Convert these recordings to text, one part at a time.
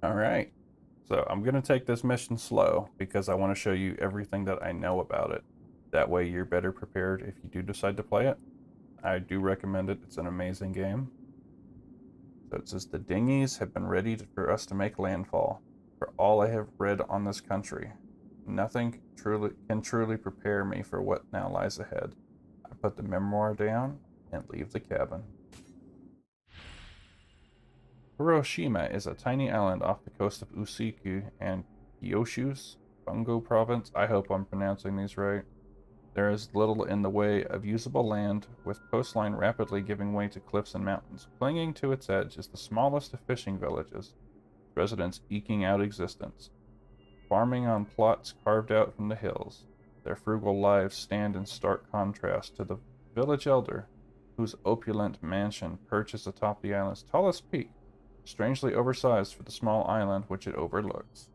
All right. So I'm going to take this mission slow because I want to show you everything that I know about it. That way you're better prepared if you do decide to play it. I do recommend it. It's an amazing game. So it says the dinghies have been ready for us to make landfall. For all I have read on this country, nothing can truly prepare me for what now lies ahead. I put the memoir down and leave the cabin. Hiroshima is a tiny island off the coast of Usiku and Kyushu's Bungo province. I hope I'm pronouncing these right. There is little in the way of usable land, with coastline rapidly giving way to cliffs and mountains. Clinging to its edge is the smallest of fishing villages, residents eking out existence, farming on plots carved out from the hills. Their frugal lives stand in stark contrast to the village elder, whose opulent mansion perches atop the island's tallest peak, strangely oversized for the small island which it overlooks.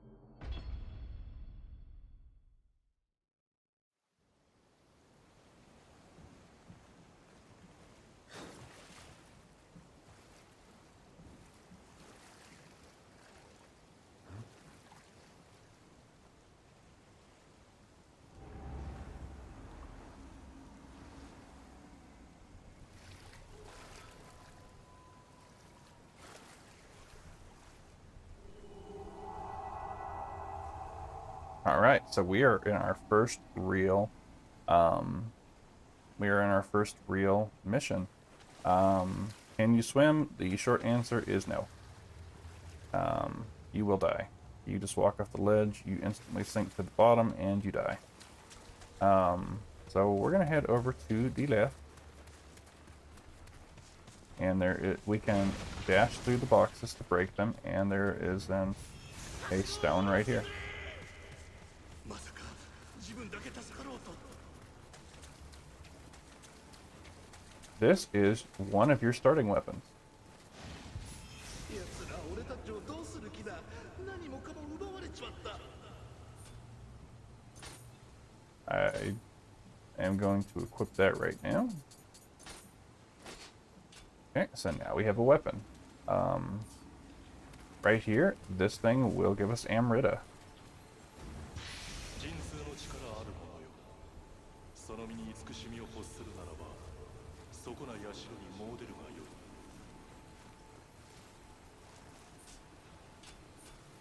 All right, so um, we are in our first real mission. Can you swim? The short answer is no. You will die. You just walk off the ledge, you instantly sink to the bottom, and you die. So we're gonna head over to the left, and we can dash through the boxes to break them, and there is then a stone right here. This is one of your starting weapons. I am going to equip that right now. Okay, so now we have a weapon. Um, right here, this thing will give us Amrita.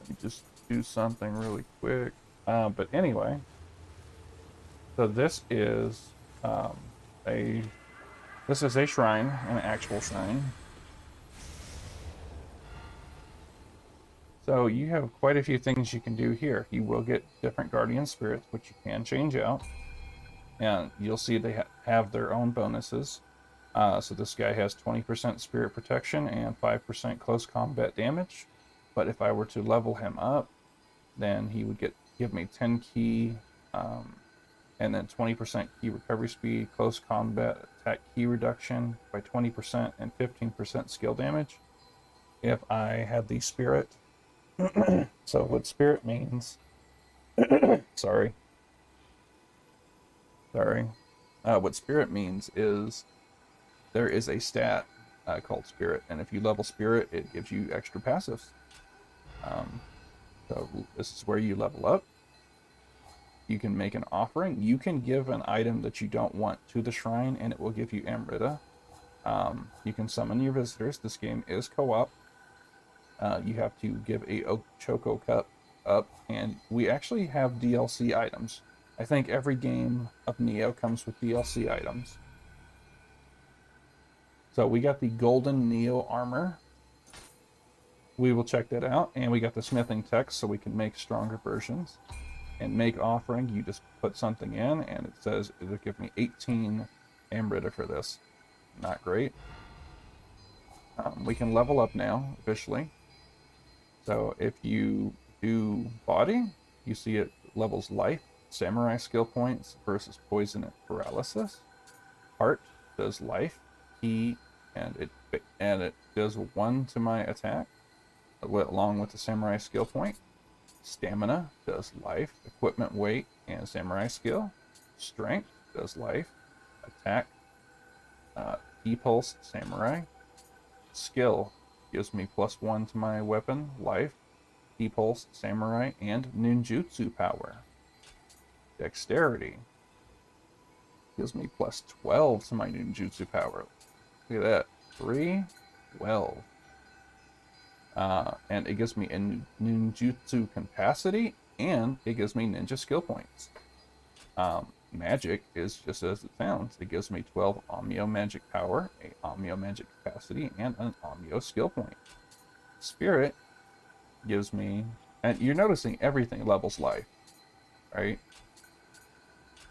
Let me just do something really quick. But anyway, so um, a this is a shrine, an actual shrine. So you have quite a few things you can do here. You will get different guardian spirits, which you can change out, and you'll see they have their own bonuses. So this guy has 20% spirit protection and 5% close combat damage. But if I were to level him up, then he would give me 10 key, and then 20% key recovery speed, close combat attack key reduction by 20%, and 15% skill damage if I had the spirit. So what spirit means, sorry, sorry. What spirit means is there is a stat called spirit, and if you level spirit, it gives you extra passives. Um, so this is where you level up. You can make an offering. You can give an item that you don't want to the shrine, and it will give you Amrita. You can summon your visitors. This game is co-op. You have to give a Choco Cup up, and we actually have DLC items. I think every game of Nioh comes with DLC items. So we got the golden Nioh armor. We will check that out, and we got the smithing text so we can make stronger versions. And make offering, you just put something in, and it says it'll give me 18 Amrita for this. Not great. We can level up now, officially. So if you do body, you see it levels life, samurai skill points versus poison and paralysis. Heart does life, key, and it does 1 to my attack, along with the samurai skill point. Stamina does life, equipment weight, and samurai skill. Strength does life, attack, E-pulse, samurai. Skill gives me +1 to my weapon, life, Pulse, Samurai, and Ninjutsu power. Dexterity gives me plus 12 to my ninjutsu power. Look at that. 3, 12. And it gives me a ninjutsu capacity, and it gives me ninja skill points. Magic is just as it sounds. It gives me 12 Omnio magic power, a Omnio magic capacity, and an Omnio skill point. Spirit gives me, and you're noticing everything levels life, right?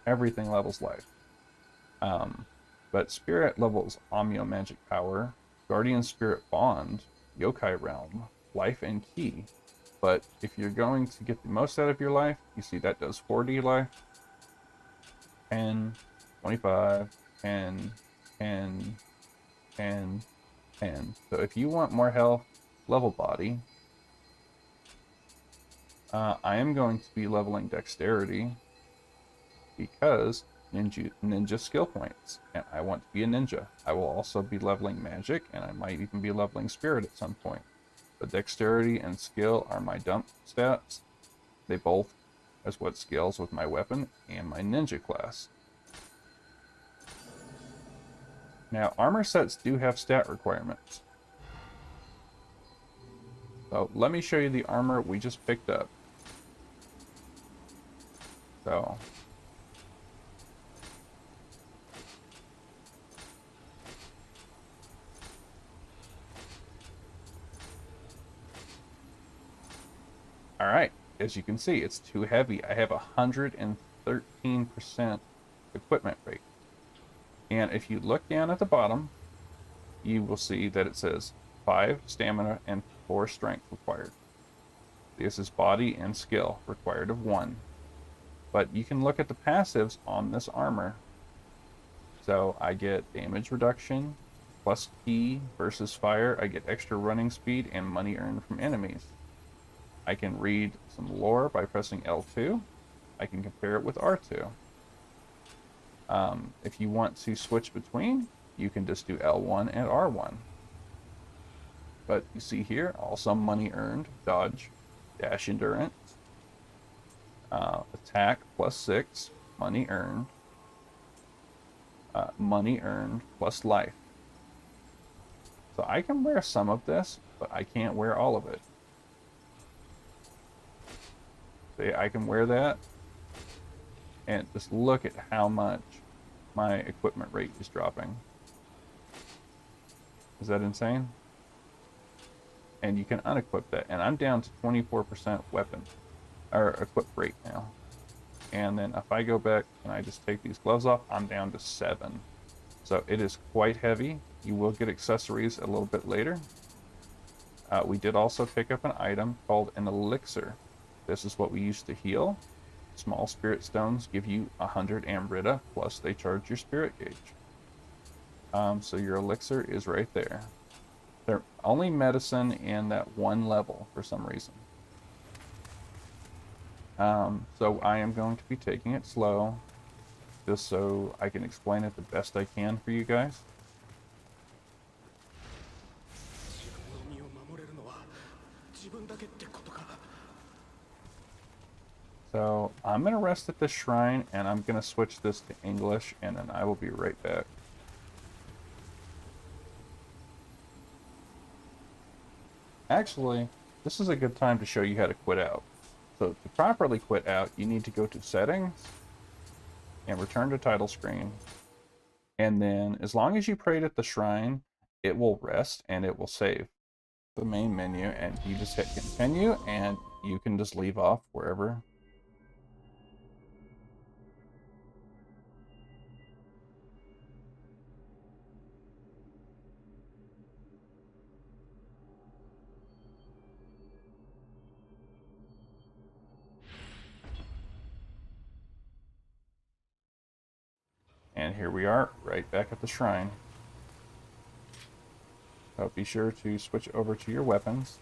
Everything levels life. But Spirit levels Omnio magic power, Guardian Spirit Bond, Yokai Realm, Life, and Ki. But if you're going to get the most out of your life, you see that does 4D life, 10, 25, 10, 10, 10, 10. So if you want more health, level body. I am going to be leveling dexterity because ninja skill points, and I want to be a ninja. I will also be leveling magic, and I might even be leveling spirit at some point. But dexterity and skill are my dump stats. They both as what scales with my weapon and my ninja class. Now, armor sets do have stat requirements. So let me show you the armor we just picked up. So all right, as you can see, it's too heavy. I have 113% equipment rate. And if you look down at the bottom, you will see that it says 5 stamina and 4 strength required. This is body and skill required of 1. But you can look at the passives on this armor. So I get damage reduction, plus ki versus fire. I get extra running speed and money earned from enemies. I can read some lore by pressing L2. I can compare it with R2. If you want to switch between, you can just do L1 and R1. But you see here, also money earned, dodge, dash endurance, attack plus 6, money earned plus life. So I can wear some of this, but I can't wear all of it. See, I can wear that, and just look at how much my equipment rate is dropping. Is that insane? And you can unequip that, and I'm down to 24% weapon or equip rate now. And then if I go back and I just take these gloves off, I'm down to 7. So it is quite heavy. You will get accessories a little bit later. We did also pick up an item called an elixir. This is what we use to heal. Small spirit stones give you 100 Amrita, plus they charge your spirit gauge. So your elixir is right there. They're only medicine in that one level for some reason. So I am going to be taking it slow, just so I can explain it the best I can for you guys. So I'm going to rest at this shrine, and I'm going to switch this to English, and then I will be right back. Actually, this is a good time to show you how to quit out. So to properly quit out, you need to go to Settings and return to title screen. And then as long as you prayed at the shrine, it will rest and it will save the main menu, and you just hit continue and you can just leave off wherever. And here we are, right back at the shrine. So be sure to switch over to your weapons.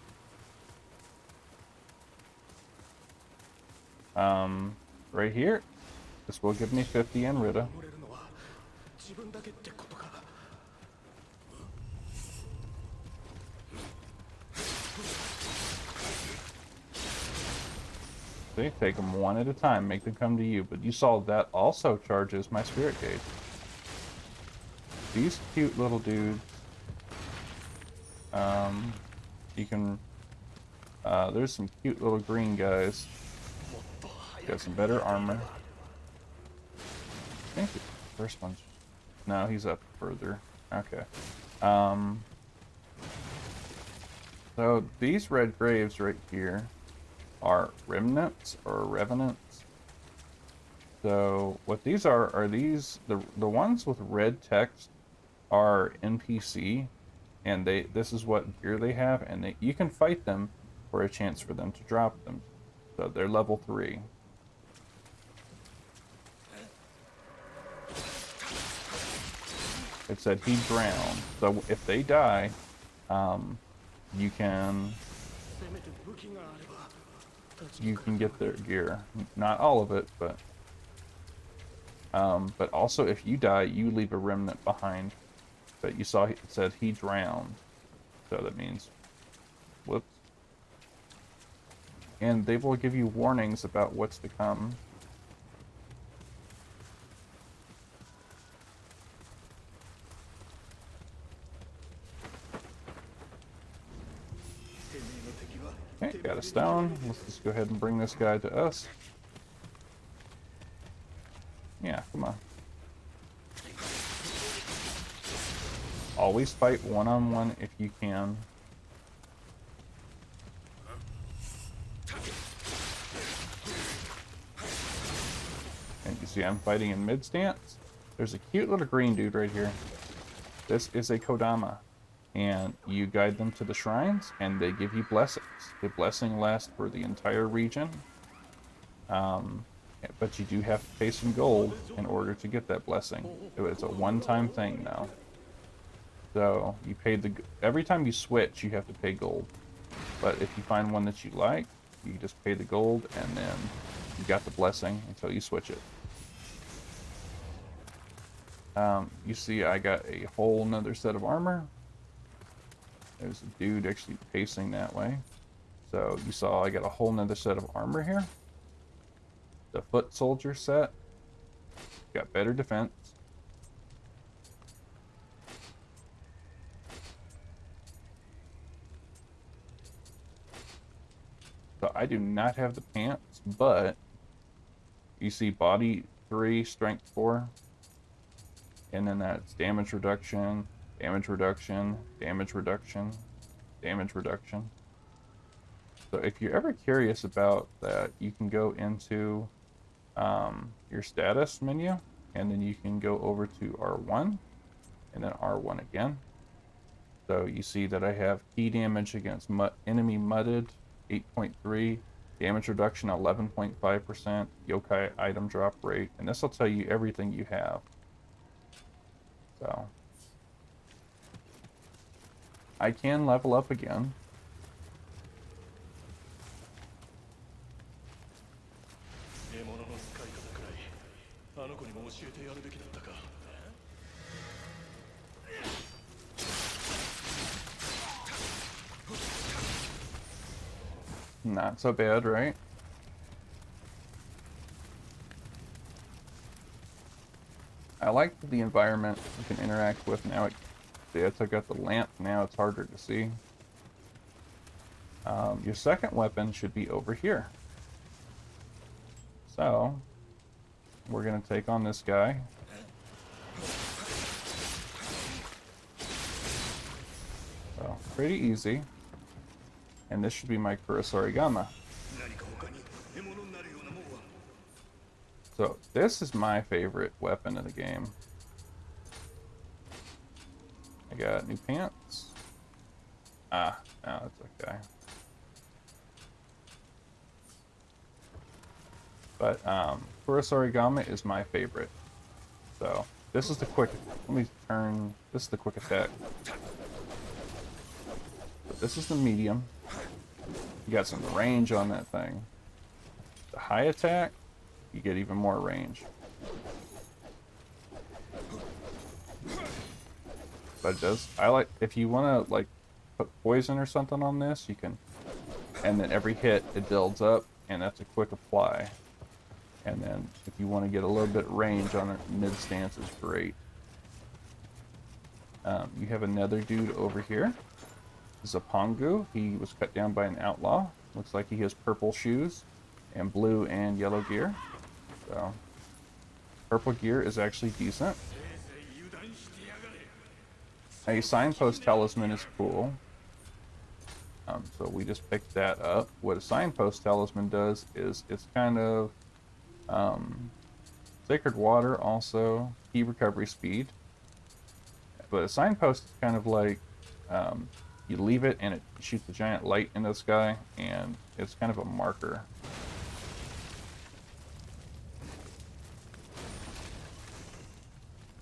Right here, this will give me 50 Enrita. See, take them one at a time, make them come to you. But you saw that also charges my spirit gauge. These cute little dudes. You can. There's some cute little green guys. Got some better armor. I think the first one's. No, he's up further. Okay. So these red graves right here are remnants or revenants. So what these are these the ones with red text are NPC, and this is what gear they have, and you can fight them for a chance for them to drop them. So they're level 3. It said he drowned. So if they die, you can get their gear. Not all of it, but also if you die, you leave a remnant behind. But you saw it said he drowned, so that means, whoops. And they will give you warnings about what's to come. Okay, got a stone. Let's just go ahead and bring this guy to us. Yeah, come on. Always fight one-on-one if you can. And you see I'm fighting in mid-stance. There's a cute little green dude right here. This is a Kodama. And you guide them to the shrines, and they give you blessings. The blessing lasts for the entire region. But you do have to pay some gold in order to get that blessing. It's a one-time thing now. So you pay every time you switch, you have to pay gold. But if you find one that you like, you just pay the gold, and then you got the blessing until you switch it. You see I got a whole nother set of armor. There's a dude actually pacing that way. So you saw I got a whole nother set of armor here. The foot soldier set. Got better defense. So I do not have the pants, but you see body 3, strength 4. And then that's damage reduction, damage reduction, damage reduction, damage reduction. So if you're ever curious about that, you can go into your status menu, and then you can go over to R1, and then R1 again. So you see that I have key damage against enemy mudded, 8.3, damage reduction 11.5%, yokai item drop rate, and this will tell you everything you have. So I can level up again. Not so bad, right? I like the environment you can interact with now. See, I took out the lamp, now it's harder to see. Your second weapon should be over here. So, we're going to take on this guy. So, pretty easy. And this should be my Kurosarigama. So, this is my favorite weapon in the game. I got new pants. No, it's okay. But, Kurosarigama is my favorite. So, this is the quick, this is the quick attack. But this is the medium. You got some range on that thing. The high attack, you get even more range. But it does, if you want to, like, put poison or something on this, you can, and then every hit, it builds up, and that's a quick apply. And then if you want to get a little bit range on it, mid stance is great. You have another dude over here. Zapangu. He was cut down by an outlaw. Looks like he has purple shoes and blue and yellow gear. So purple gear is actually decent. A signpost talisman is cool. So we just picked that up. What a signpost talisman does is it's kind of sacred water, also key recovery speed. But a signpost is kind of like you leave it and it shoots a giant light in the sky, and it's kind of a marker.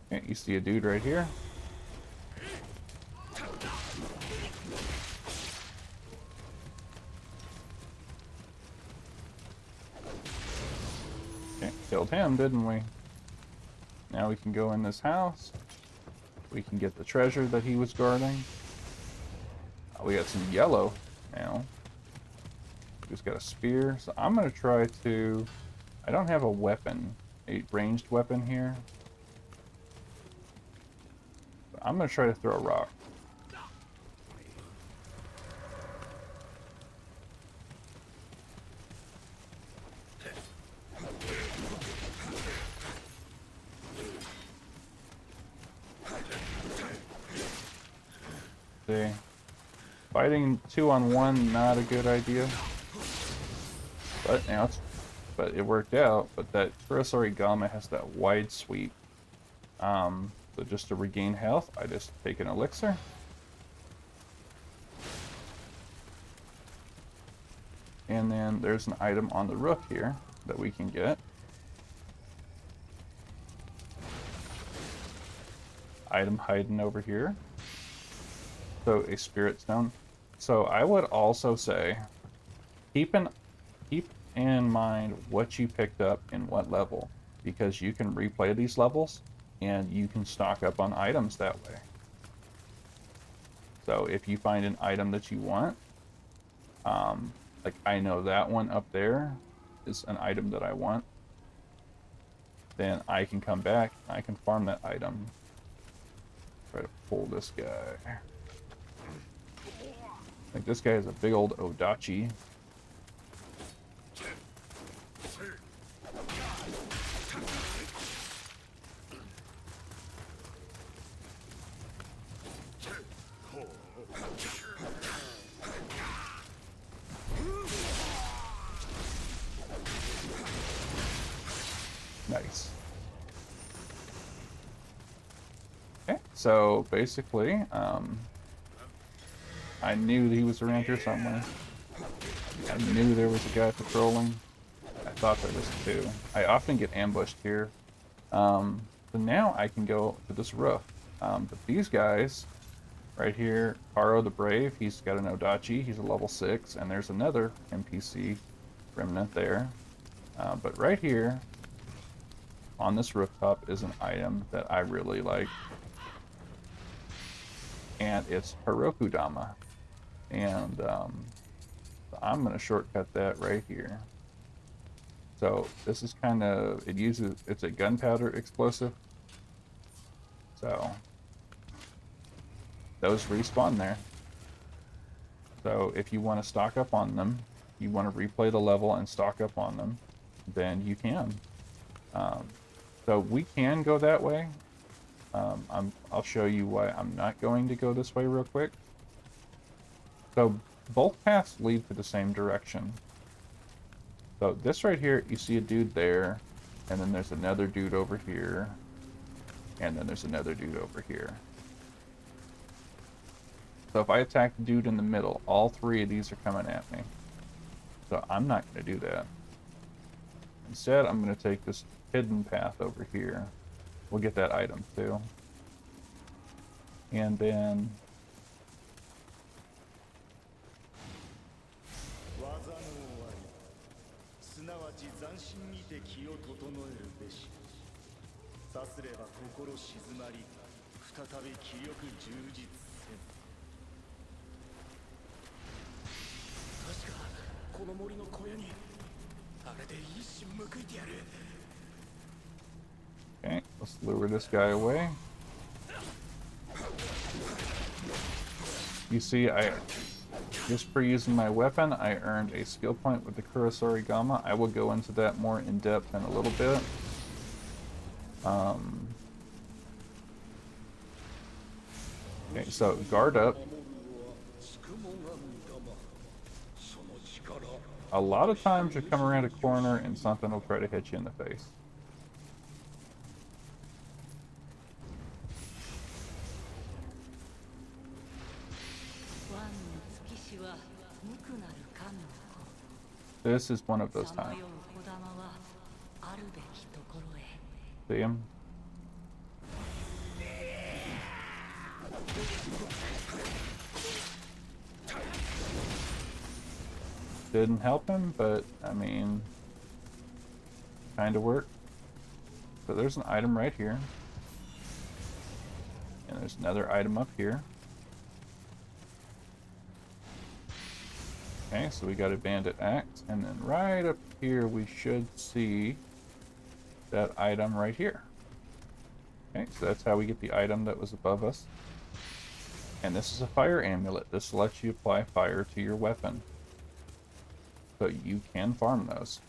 Okay, you see a dude right here. Okay, killed him, didn't we? Now we can go in this house. We can get the treasure that he was guarding. We got some yellow now. He's got a spear. So I'm going to try to... I don't have a weapon, a ranged weapon here. But I'm going to try to throw a rock. See. Fighting 2-on-1, not a good idea. But now but it worked out. But that Kurosori Gama has that wide sweep. So just to regain health, I just take an elixir. And then there's an item on the roof here that we can get. Item hiding over here. So a spirit stone. So I would also say keep in mind what you picked up in what level, because you can replay these levels and you can stock up on items that way. So if you find an item that you want, like I know that one up there is an item that I want, then I can come back, I can farm that item. Try to pull this guy. Like this guy has a big old Odachi. Nice. Okay, so basically, I knew that he was around here somewhere. I knew there was a guy patrolling. I thought there was two. I often get ambushed here. So now I can go to this roof. But these guys, right here, Karo the Brave, he's got an Odachi. He's a level 6, and there's another NPC remnant there. But right here, on this rooftop, is an item that I really like. And it's Hirokudama. And I'm going to shortcut that right here. So this is kind of, it's a gunpowder explosive. So those respawn there. So if you want to stock up on them, you want to replay the level and stock up on them, then you can. So we can go that way. I'll show you why I'm not going to go this way real quick. So both paths lead to the same direction. So this right here, you see a dude there, and then there's another dude over here, and then there's another dude over here. So if I attack the dude in the middle, all three of these are coming at me. So I'm not going to do that. Instead, I'm going to take this hidden path over here. We'll get that item too. And then... Okay, let's lure this guy away. You see, just for using my weapon, I earned a skill point with the Kurosori Gamma. I will go into that more in depth in a little bit. Okay, so guard up. A lot of times you come around a corner and something will try to hit you in the face. This is one of those times. See him? Didn't help him, but I mean, kind of worked. So there's an item right here. And there's another item up here. Okay, so we got a bandit axe, and then right up here we should see that item right here. Okay, so that's how we get the item that was above us. And this is a fire amulet. This lets you apply fire to your weapon. So you can farm those.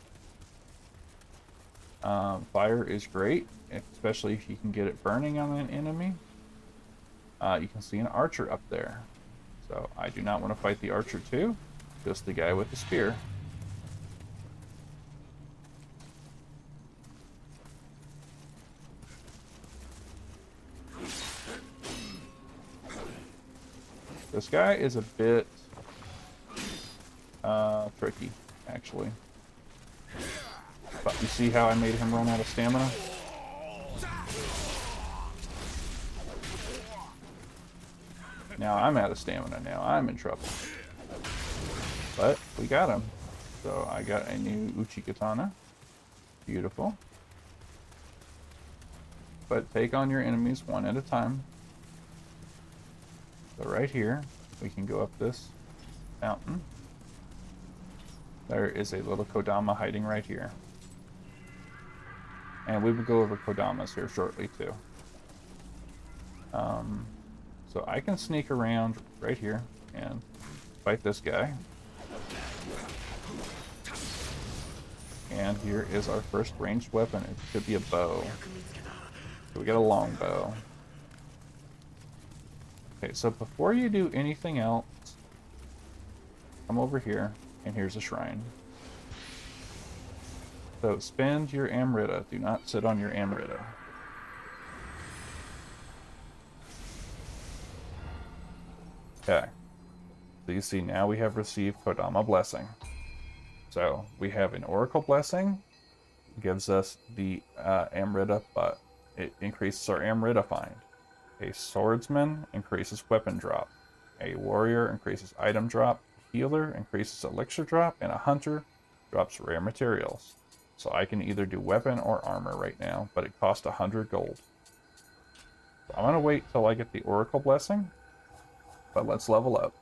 Fire is great, especially if you can get it burning on an enemy. You can see an archer up there. So I do not want to fight the archer too. Just the guy with the spear. This guy is a bit tricky, actually. But you see how I made him run out of stamina? Now I'm out of stamina. Now I'm in trouble. But we got him. So I got a new Uchi Katana. Beautiful. But take on your enemies one at a time. So right here, we can go up this mountain. There is a little Kodama hiding right here. And we will go over Kodamas here shortly too. So I can sneak around right here and fight this guy. And here is our first ranged weapon. It could be a bow. So we got a long bow. Okay, so before you do anything else, come over here, and here's a shrine. So spend your Amrita. Do not sit on your Amrita. Okay. So you see now we have received Kodama Blessing. So we have an Oracle Blessing. Gives us the Amrita, but it increases our Amrita find. A Swordsman increases weapon drop. A Warrior increases item drop. A Healer increases elixir drop. And a Hunter drops rare materials. So I can either do weapon or armor right now, but it costs 100 gold. So I'm going to wait till I get the Oracle Blessing, but let's level up.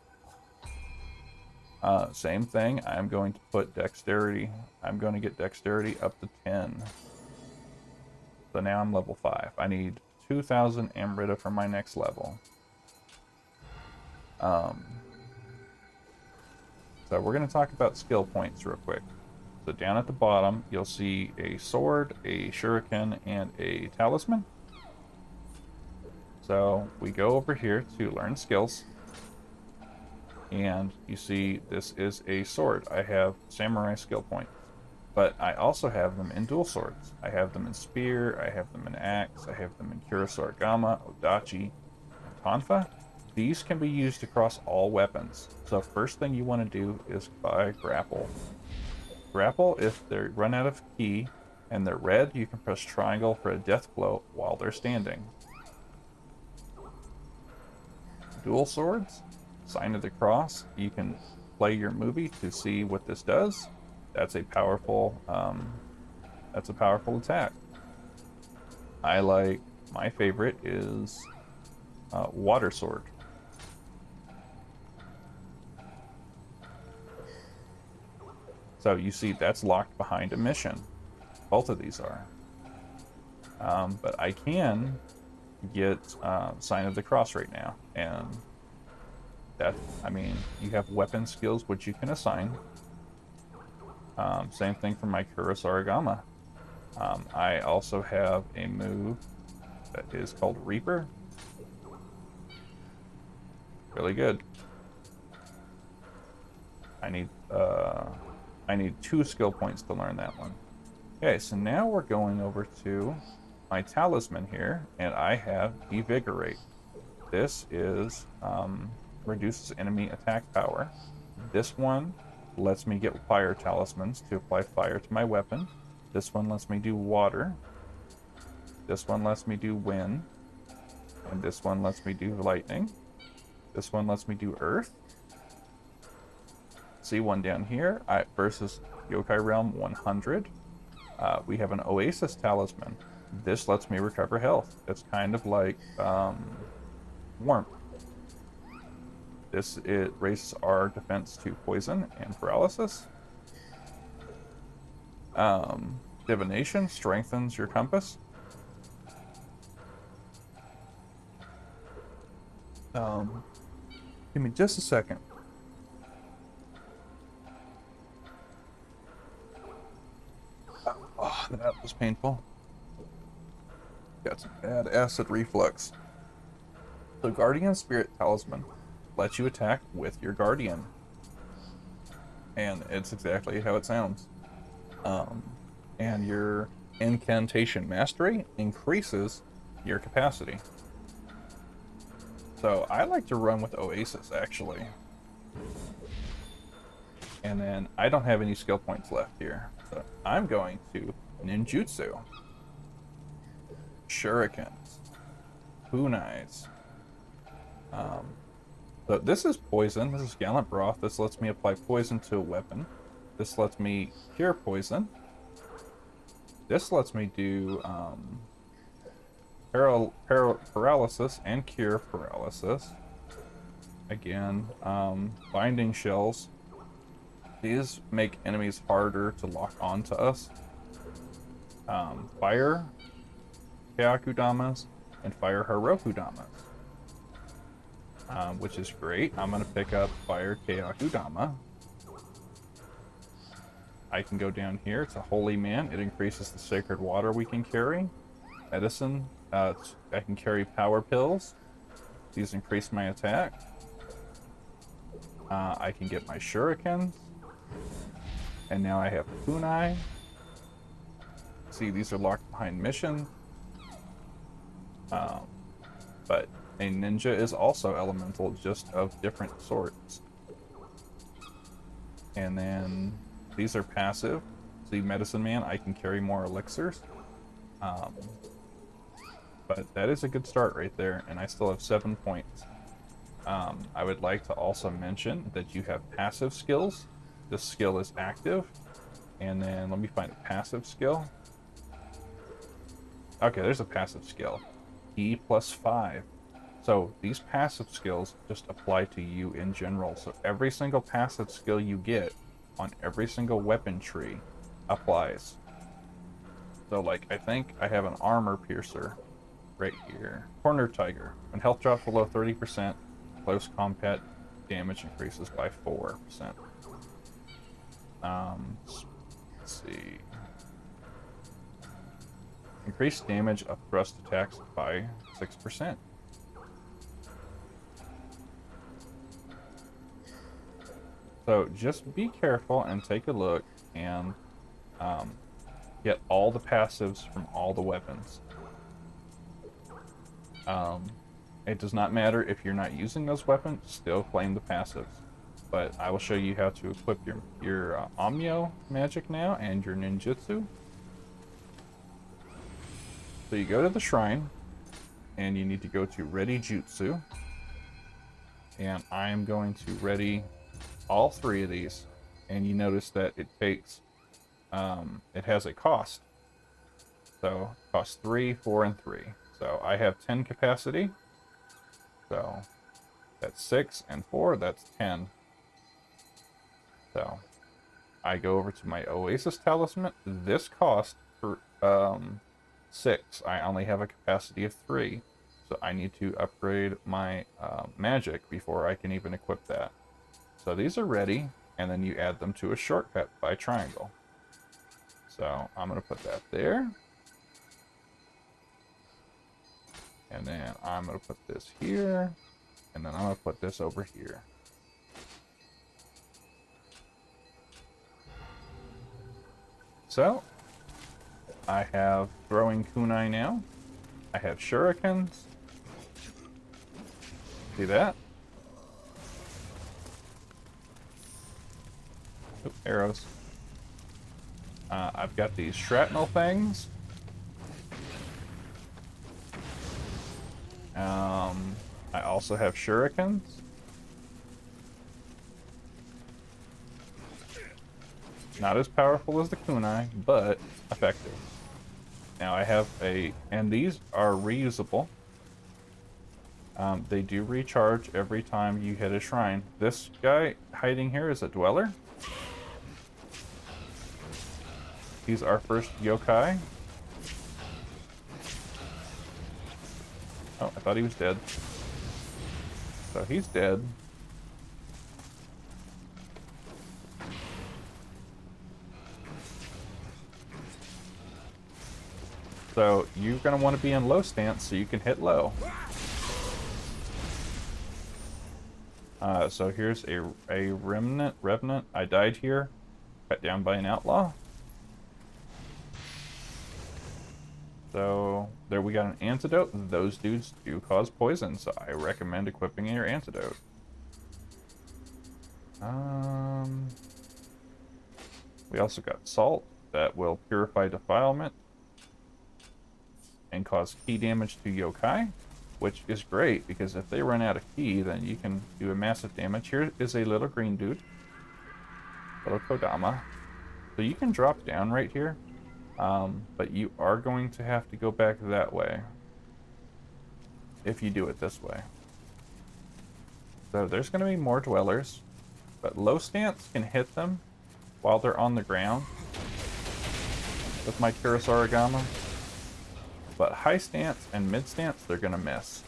Same thing, I'm going to put Dexterity. I'm going to get Dexterity up to 10. So now I'm level 5. I need 2,000 Amrita for my next level. So we're going to talk about skill points real quick. So down at the bottom, you'll see a sword, a shuriken, and a talisman. So we go over here to learn skills. And you see this is a sword. I have samurai skill points. But I also have them in dual swords. I have them in spear, I have them in axe, I have them in Kurosori Gamma, Odachi, and Tonfa. These can be used across all weapons. So first thing you want to do is buy grapple. Grapple, if they run out of ki and they're red, you can press triangle for a death blow while they're standing. Dual swords, sign of the cross. You can play your movie to see what this does. That's a powerful attack. My favorite is water sword. So you see that's locked behind a mission. Both of these are. But I can get Sign of the Cross right now. And that, I mean, you have weapon skills which you can assign. Same thing for my Kurosarigama. I also have a move that is called Reaper. Really good. I need 2 skill points to learn that one. Okay, so now we're going over to my talisman here, and I have Devigorate. This is reduces enemy attack power. This one lets me get fire talismans to apply fire to my weapon. This one lets me do water. This one lets me do wind. And this one lets me do lightning. This one lets me do earth. See one down here, versus Yokai Realm 100. We have an Oasis Talisman. This lets me recover health. It's kind of like Warmth. It raises our defense to poison and paralysis. Divination strengthens your compass. Give me just a second. Oh, that was painful. Got some bad acid reflux. The Guardian Spirit Talisman lets you attack with your Guardian. And it's exactly how it sounds. And your Incantation Mastery increases your capacity. So I like to run with Oasis, actually. And then I don't have any skill points left here. So I'm going to Ninjutsu. Shurikens. Kunais. So this is poison. This is Gallant Broth. This lets me apply poison to a weapon. This lets me cure poison. This lets me do paralysis and cure paralysis. Again, binding shells. These make enemies harder to lock onto us. Fire Kyakudamas and Fire Harokudamas. Which is great. I'm going to pick up Fire Kyakudama. I can go down here. It's a Holy Man. It increases the sacred water we can carry. Medicine. I can carry Power Pills. These increase my attack. I can get my Shurikens. And now I have Kunai. See, these are locked behind missions. But a ninja is also elemental, just of different sorts. And then these are passive. See, Medicine Man, I can carry more elixirs. But that is a good start right there, and I still have 7 points. I would like to also mention that you have passive skills. This skill is active. And then let me find a passive skill. Okay, there's a passive skill. E plus 5. So these passive skills just apply to you in general. So every single passive skill you get on every single weapon tree applies. So like, I think I have an armor piercer right here. Corner Tiger. When health drops below 30%, close combat damage increases by 4%. Let's see. Increased damage of thrust attacks by 6%. So just be careful and take a look and get all the passives from all the weapons. It does not matter if you're not using those weapons, still claim the passives. But I will show you how to equip your Omnio magic now and your ninjutsu. So you go to the shrine, and you need to go to Ready Jutsu. And I am going to ready all 3 of these. And you notice that it takes, it has a cost. So it costs 3, 4, and 3. So I have 10 capacity. So that's 6 and 4, that's 10. So I go over to my Oasis Talisman. This cost for 6. I only have a capacity of 3. So I need to upgrade my magic before I can even equip that. So these are ready, and then you add them to a shortcut by triangle. So I'm going to put that there. And then I'm going to put this here. And then I'm going to put this over here. So I have throwing kunai now. I have shurikens. See that? Oop, arrows. I've got these shrapnel things. I also have shurikens. Not as powerful as the kunai, but effective. Now I have and these are reusable. They do recharge every time you hit a shrine. This guy hiding here is a dweller. He's our first yokai. Oh, I thought he was dead. So he's dead. So you're going to want to be in low stance so you can hit low. So here's a revenant. I died here, cut down by an outlaw. So there we got an antidote. Those dudes do cause poison, so I recommend equipping your antidote. We also got salt that will purify defilement and cause key damage to yokai, which is great because if they run out of key, then you can do a massive damage. Here is a little green dude, little Kodama. So you can drop down right here, but you are going to have to go back that way if you do it this way. So there's going to be more dwellers, but low stance can hit them while they're on the ground with my Kurosarigama. But high stance and mid stance, they're going to miss.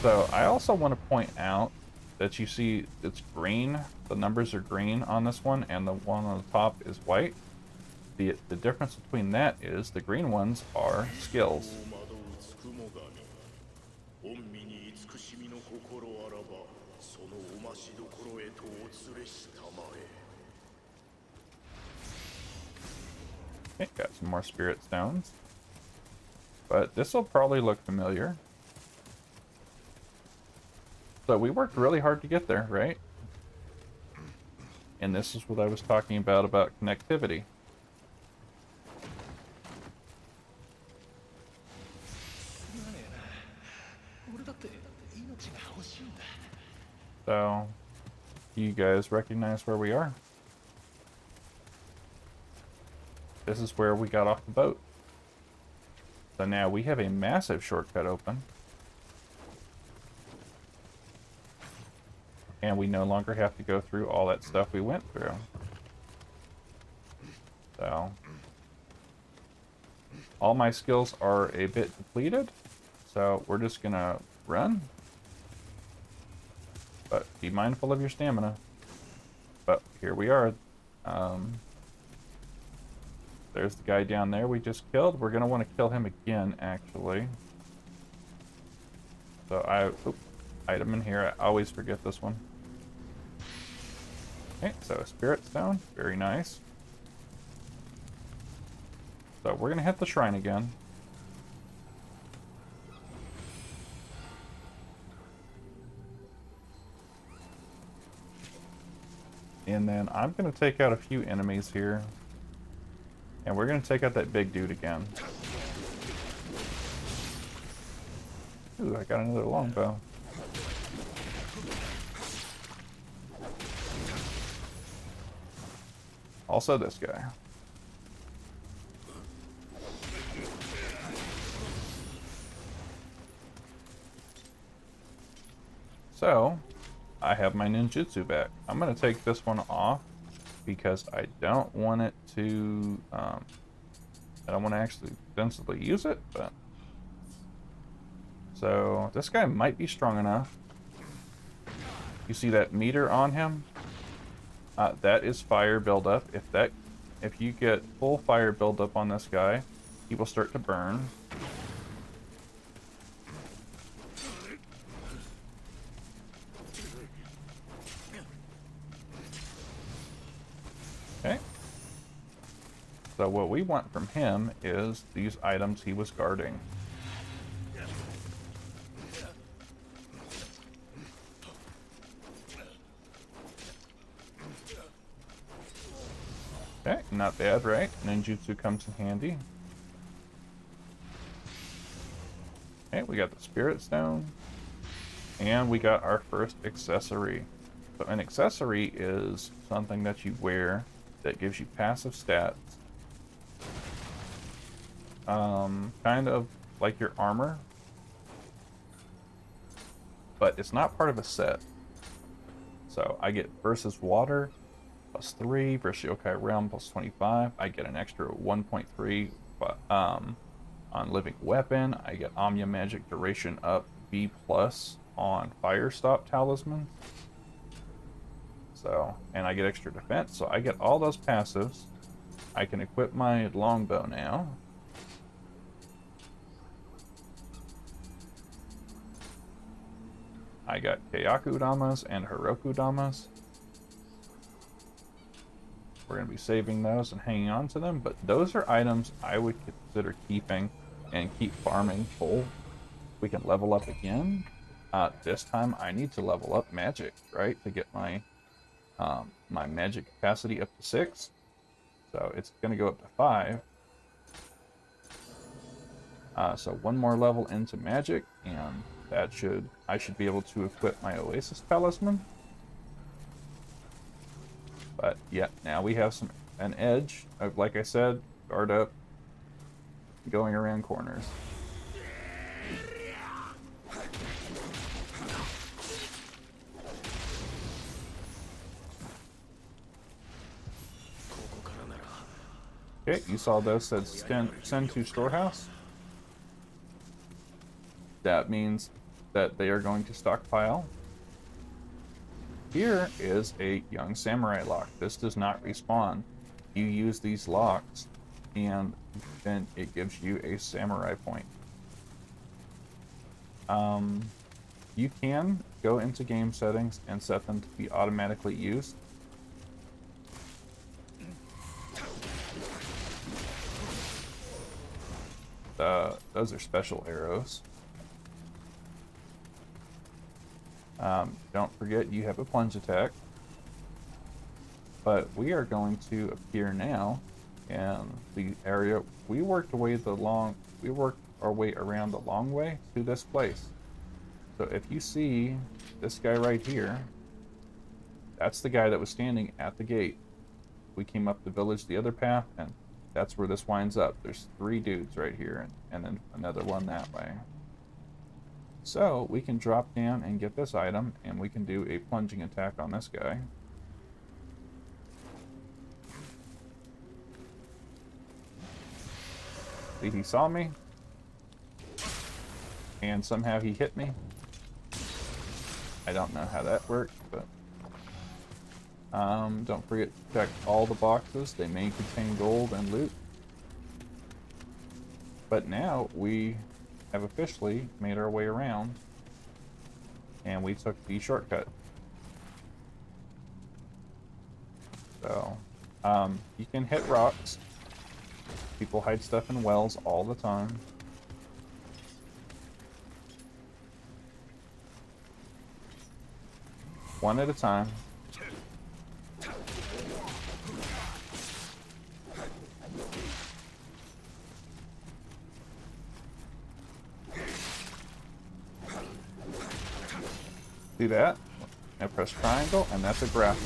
So I also want to point out that you see it's green. The numbers are green on this one, and the one on the top is white. The difference between that is the green ones are skills. Okay, got some more spirit stones. But this will probably look familiar. So we worked really hard to get there, right? And this is what I was talking about connectivity. So, you guys recognize where we are? This is where we got off the boat. So now we have a massive shortcut open. And we no longer have to go through all that stuff we went through. So, all my skills are a bit depleted. So we're just gonna run. But be mindful of your stamina. But here we are. There's the guy down there we just killed. We're gonna want to kill him again, actually. So item in here. I always forget this one. Okay, so a spirit stone, very nice. So we're gonna hit the shrine again. And then I'm gonna take out a few enemies here. And we're gonna take out that big dude again. Ooh, I got another longbow. Also this guy. So, I have my ninjutsu back. I'm going to take this one off because I don't want it to, I don't want to actually sensibly use it, but... So, this guy might be strong enough. You see that meter on him? That is fire buildup. If you get full fire buildup on this guy, he will start to burn. Okay. So what we want from him is these items he was guarding. Okay, not bad, right? Ninjutsu comes in handy. Okay, we got the Spirit Stone. And we got our first accessory. So an accessory is something that you wear that gives you passive stats. Kind of like your armor. But it's not part of a set. So I get versus water +3, versus Yokai Realm +25. I get an extra 1.3 on Living Weapon. I get Omnia Magic Duration up B+ on Fire Stop Talisman. So, and I get extra defense, so I get all those passives. I can equip my longbow now. I got Keiyaku Damas and Heroku Damas. We're going to be saving those and hanging on to them, but those are items I would consider keeping and keep farming full. We can level up again. This time I need to level up magic, right, to get my my magic capacity up to 6. So it's going to go up to 5. So one more level into magic, and I should be able to equip my Oasis Talisman. But yeah, now we have an edge of, like I said, guard up, going around corners. Okay, you saw those said send to storehouse. That means that they are going to stockpile. Here is a young samurai lock. This does not respawn. You use these locks, and then it gives you a samurai point. You can go into game settings and set them to be automatically used. Those are special arrows. Don't forget you have a plunge attack. But we are going to appear now in the area. We worked our way around the long way to this place. So if you see this guy right here, that's the guy that was standing at the gate. We came up the village the other path, and that's where this winds up. There's 3 dudes right here, and then another one that way. So we can drop down and get this item, and we can do a plunging attack on this guy. See, he saw me, and somehow he hit me. I don't know how that worked, but don't forget to check all the boxes. They may contain gold and loot. But now we have officially made our way around, and we took the shortcut. So you can hit rocks. People hide stuff in wells all the time. One at a time. See that? I press triangle, and that's a grapple.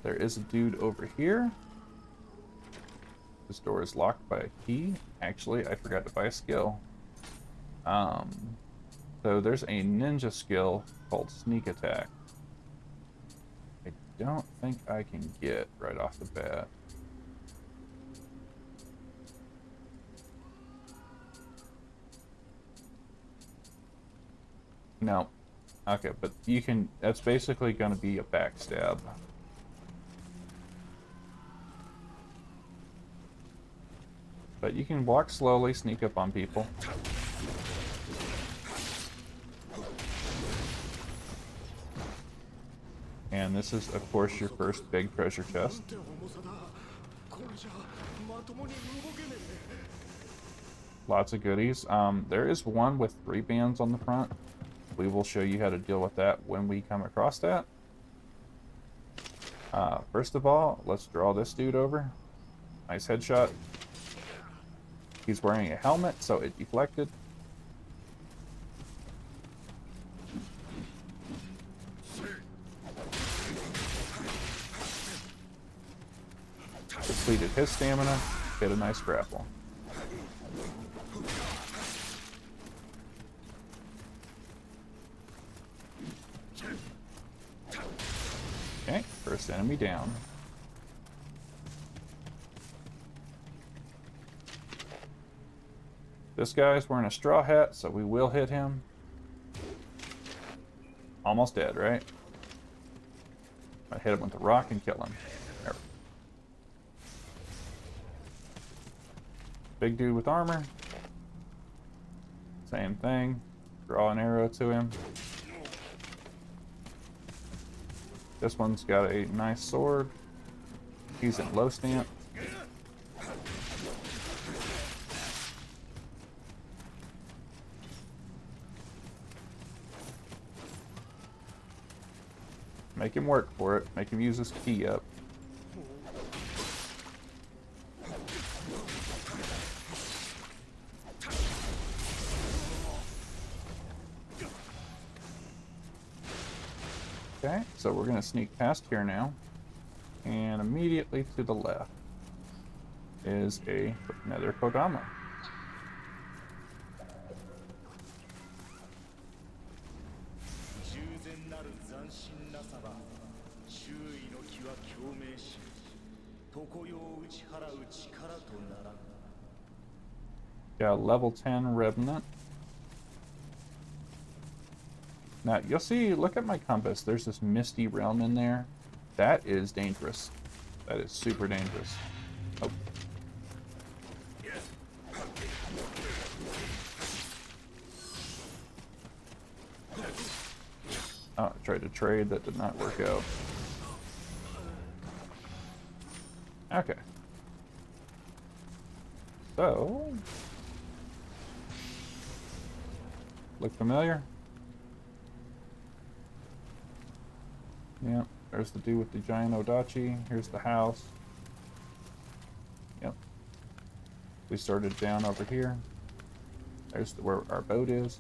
There is a dude over here. This door is locked by a key. Actually, I forgot to buy a skill. So there's a ninja skill called Sneak Attack. I don't think I can get right off the bat. No. Okay, but you can, that's basically going to be a backstab. But you can walk slowly, sneak up on people. And this is, of course, your first big treasure chest. Lots of goodies. There is one with 3 bands on the front. We will show you how to deal with that when we come across that. First of all, let's draw this dude over. Nice headshot. He's wearing a helmet, so it deflected. Depleted his stamina. Hit a nice grapple. Okay, first enemy down. This guy's wearing a straw hat, so we will hit him. Almost dead, right? I hit him with the rock and kill him. There. Big dude with armor. Same thing. Draw an arrow to him. This one's got a nice sword. He's in low stance. Make him work for it. Make him use his key up. Okay, so we're going to sneak past here now. And immediately to the left is another Kodama. Got a level 10 Revenant. Now, you'll see, look at my compass. There's this misty realm in there. That is dangerous. That is super dangerous. Oh. Oh, I tried to trade. That did not work out. Okay. So... look familiar? Yep, there's the dude with the giant Odachi. Here's the house. Yep. We started down over here. There's where our boat is.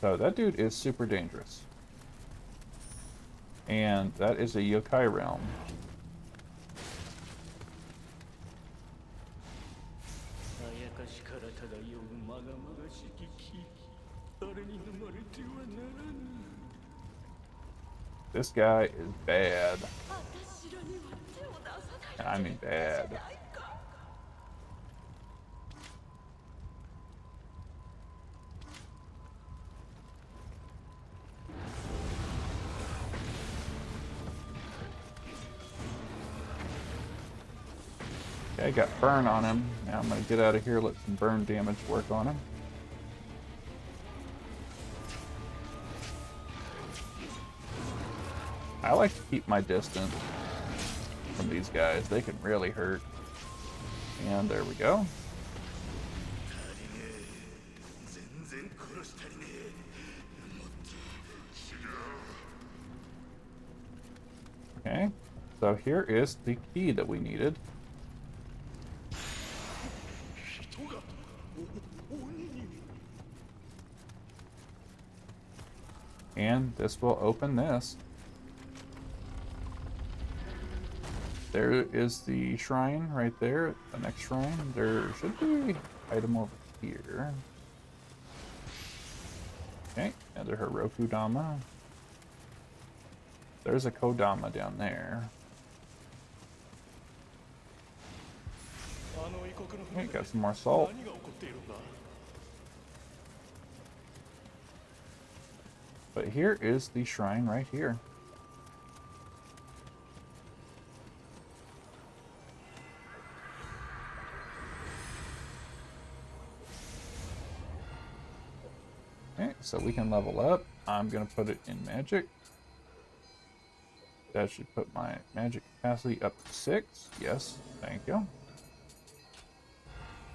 So that dude is super dangerous. And that is a yokai realm. This guy is bad. I mean bad. Okay, got burn on him. Now I'm gonna get out of here, let some burn damage work on him. I like to keep my distance from these guys. They can really hurt. And there we go. Okay, so here is the key that we needed. And this will open this. there is the shrine right there. The next shrine. There should be an item over here. Okay, another Heroku Dama. There's a Kodama down there. Okay, got some more salt. But here is the shrine right here. Okay, so we can level up. I'm going to put it in magic. That should put my magic capacity up to 6. Yes, thank you.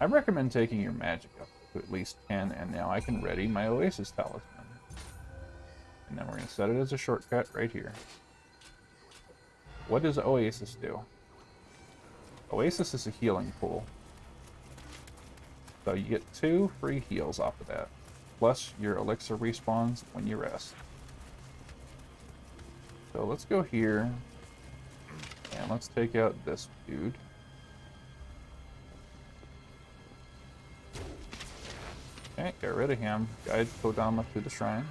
I recommend taking your magic up to at least 10, and now I can ready my Oasis Talisman. And then we're going to set it as a shortcut right here. What does Oasis do? Oasis is a healing pool. So you get 2 free heals off of that. Plus your elixir respawns when you rest. So let's go here. And let's take out this dude. Okay, get rid of him. Guide Kodama to the shrine.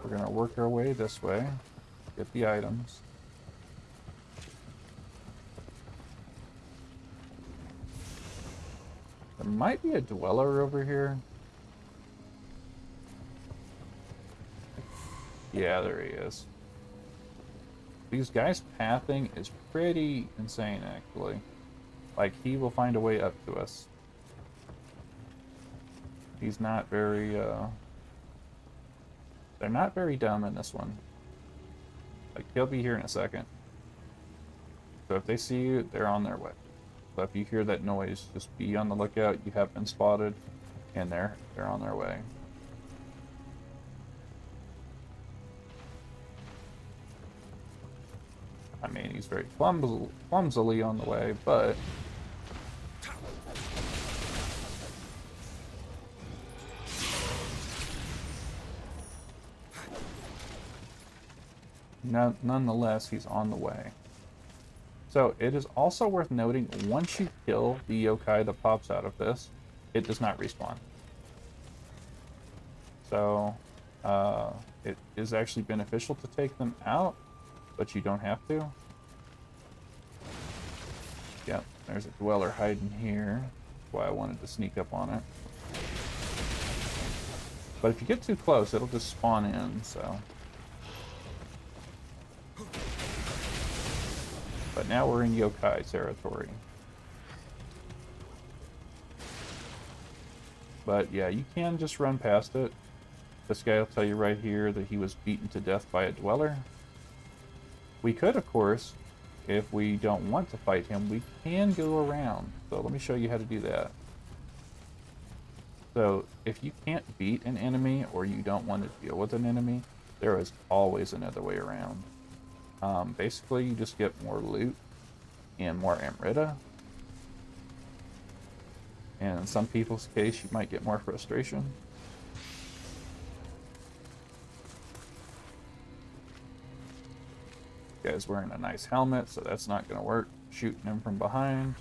We're going to work our way this way. Get the items. There might be a dweller over here. Yeah, there he is. These guys' pathing is pretty insane, actually. Like, he will find a way up to us. He's not very, they're not very dumb in this one. Like, he'll be here in a second. So if they see you, they're on their way. So if you hear that noise, just be on the lookout. You have been spotted, and they're on their way. I mean, he's very clumsily on the way, but nonetheless, he's on the way. So it is also worth noting, once you kill the yokai that pops out of this, it does not respawn. So it is actually beneficial to take them out, but you don't have to. Yep, there's a dweller hiding here. That's why I wanted to sneak up on it. But if you get too close, it'll just spawn in, so. But now we're in yokai territory. But yeah, you can just run past it. This guy will tell you right here that he was beaten to death by a dweller. We could, of course, if we don't want to fight him, we can go around. So let me show you how to do that. So if you can't beat an enemy or you don't want to deal with an enemy, there is always another way around. Basically, you just get more loot and more Amrita. And in some people's case, you might get more frustration. Guy's wearing a nice helmet, so that's not going to work. Shooting him from behind.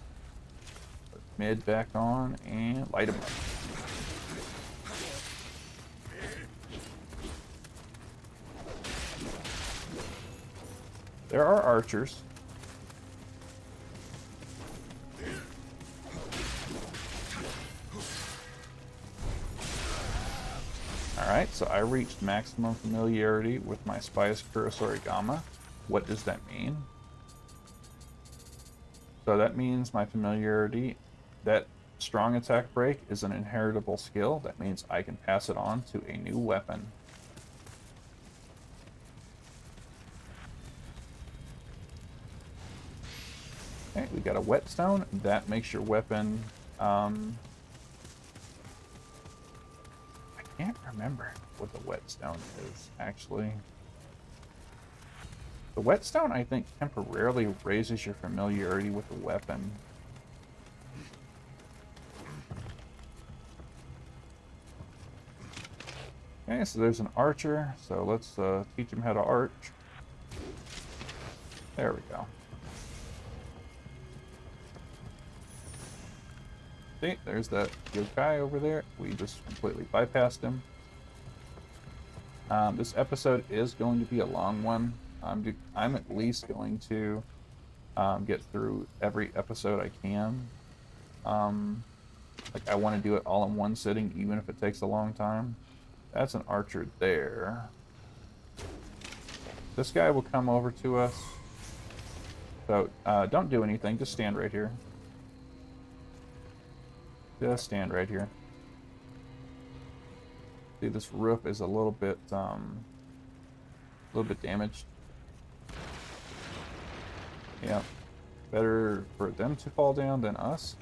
Put mid back on and light him up. There are archers. Alright, so I reached maximum familiarity with my Spice Kurosori Gamma. What does that mean? So that means my familiarity, that strong attack break is an inheritable skill. That means I can pass it on to a new weapon. Okay, we got a whetstone. That makes your weapon, I can't remember what the whetstone is, actually. The whetstone, I think, temporarily raises your familiarity with the weapon. Okay, so there's an archer, so let's teach him how to arch. There we go. See, there's that yokai over there. We just completely bypassed him. This episode is going to be a long one. I'm at least going to get through every episode I can. Like I want to do it all in one sitting, even if it takes a long time. That's an archer there. This guy will come over to us. So don't do anything. Just stand right here. Just stand right here. See, this roof is a little bit damaged. Yeah, better for them to fall down than us.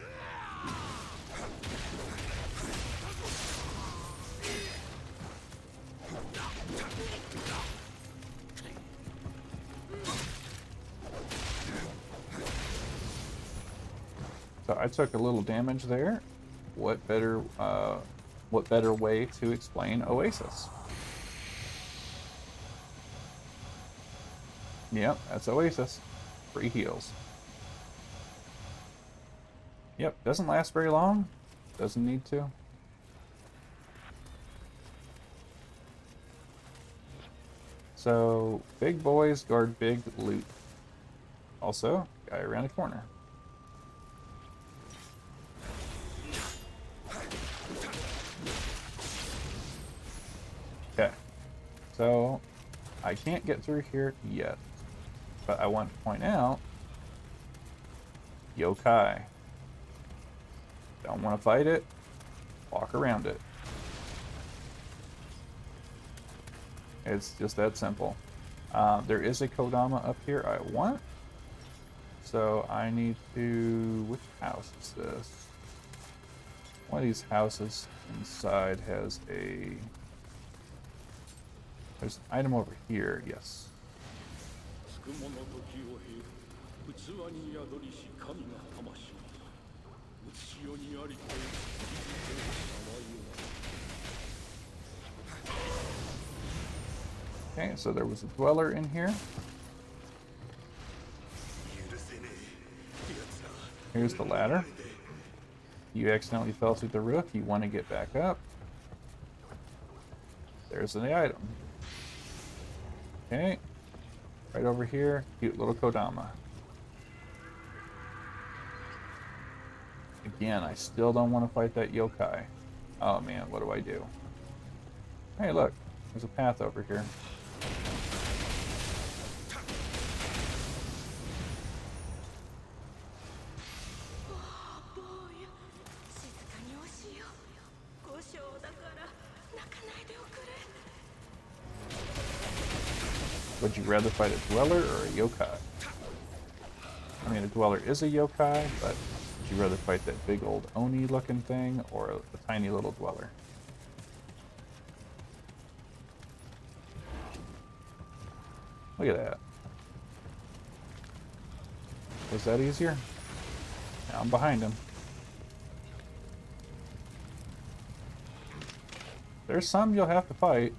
So I took a little damage there. What better way to explain Oasis? Yep, that's Oasis. Free heals. Yep, doesn't last very long. Doesn't need to. So, big boys guard big loot. Also, guy around the corner. Okay, so I can't get through here yet, but I want to point out yokai. Don't want to fight it, walk around it. It's just that simple. There is a Kodama up here I want, so I need to... Which house is this? One of these houses inside has a... There's an item over here, yes. Okay, so there was a dweller in here. Here's the ladder. You accidentally fell through the roof, you want to get back up. There's the item. Okay, right over here, cute little Kodama. Again, I still don't want to fight that yokai. Oh man, what do I do? Hey look, there's a path over here. Would you rather fight a dweller or a yokai? I mean, a dweller is a yokai, but would you rather fight that big old Oni looking thing or a tiny little dweller? Look at that. Was that easier? Now I'm behind him. There's some you'll have to fight.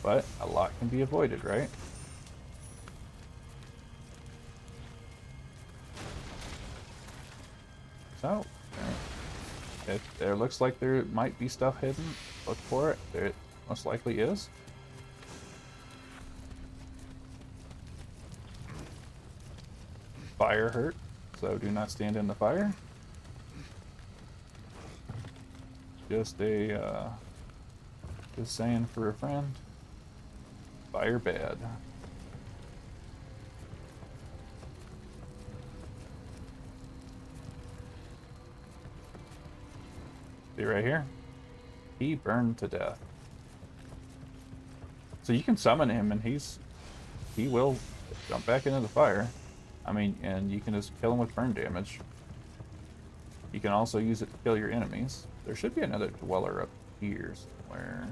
But a lot can be avoided, right? So, there looks like there might be stuff hidden. Look for it. There most likely is. Fire hurt, so do not stand in the fire. Just saying for a friend. Fire bad. See right here? He burned to death. So you can summon him and he will jump back into the fire. I mean, and you can just kill him with burn damage. You can also use it to kill your enemies. There should be another dweller up here somewhere.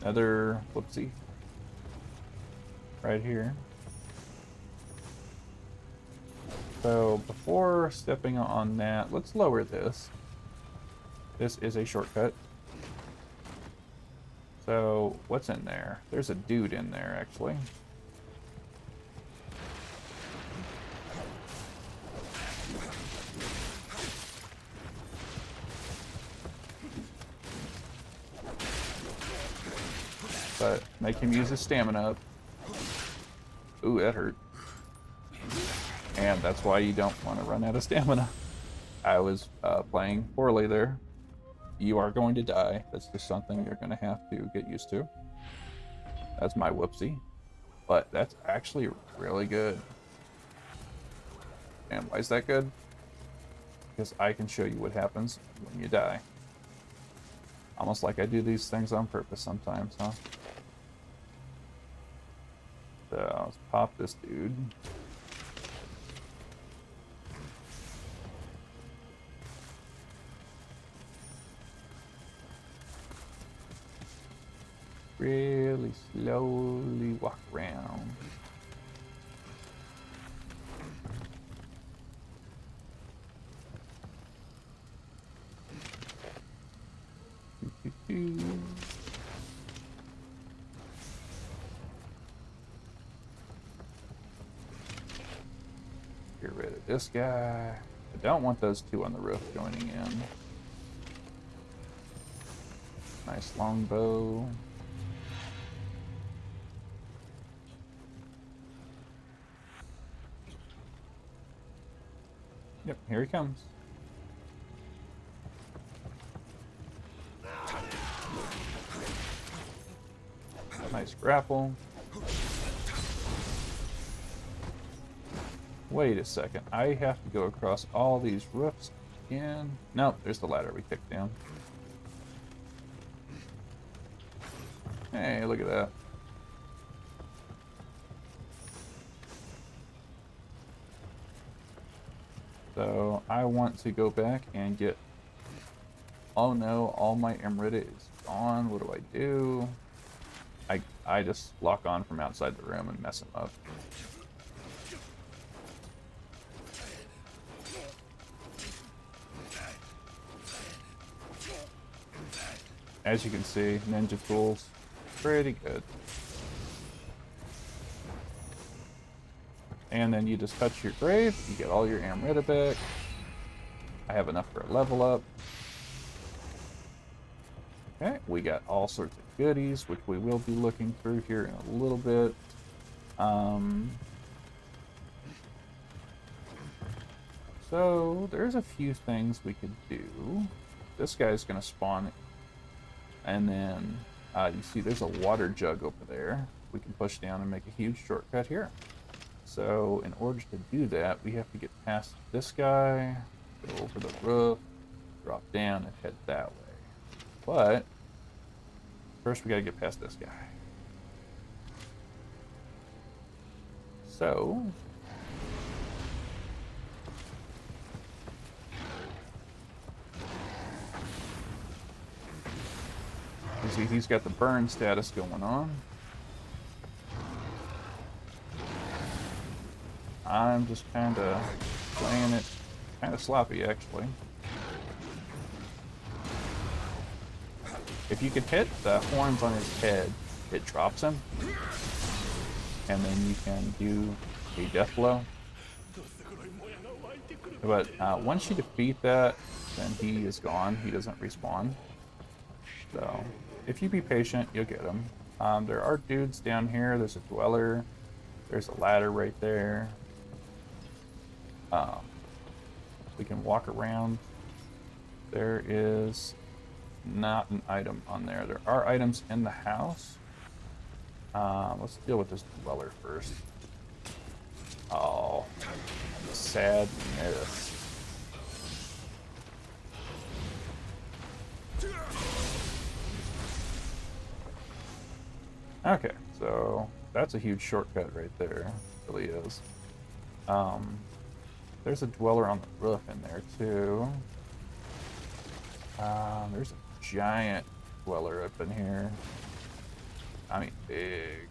Another whoopsie. Right here. So before stepping on that, let's lower this. This is a shortcut. So, what's in there? There's a dude in there, actually. But make him use his stamina up. Ooh, that hurt. And that's why you don't want to run out of stamina. I was playing poorly there. You are going to die. That's just something you're going to have to get used to. That's my whoopsie. But that's actually really good. And why is that good? Because I can show you what happens when you die. Almost like I do these things on purpose sometimes, huh? So let's pop this dude. Really slowly walk around. Get rid of this guy. I don't want those two on the roof joining in. Nice long bow. Yep, here he comes. Nice grapple. Wait a second. I have to go across all these roofs again. Nope, there's the ladder we kicked down. Hey, look at that. So I want to go back and get... Oh no, all my Emerita is gone. What do I do? I just lock on from outside the room and mess him up. As you can see, ninja tools, pretty good. And then you just touch your grave, you get all your Amrita back. I have enough for a level up. Okay, we got all sorts of goodies, which we will be looking through here in a little bit. So there's a few things we could do. This guy's gonna spawn, and then you see there's a water jug over there. We can push down and make a huge shortcut here. So in order to do that, we have to get past this guy, go over the roof, drop down, and head that way. But first we gotta get past this guy. So you see he's got the burn status going on. I'm just kind of playing it kind of sloppy, actually. If you can hit the horns on his head, it drops him. And then you can do a death blow. But once you defeat that, then he is gone. He doesn't respawn. So if you be patient, you'll get him. There are dudes down here. There's a dweller. There's a ladder right there. We can walk around. There is not an item on there. There are items in the house. Let's deal with this dweller first. Oh, sad miss. Okay, so that's a huge shortcut right there. It really is. There's a dweller on the roof in there too. There's a giant dweller up in here. I mean, big.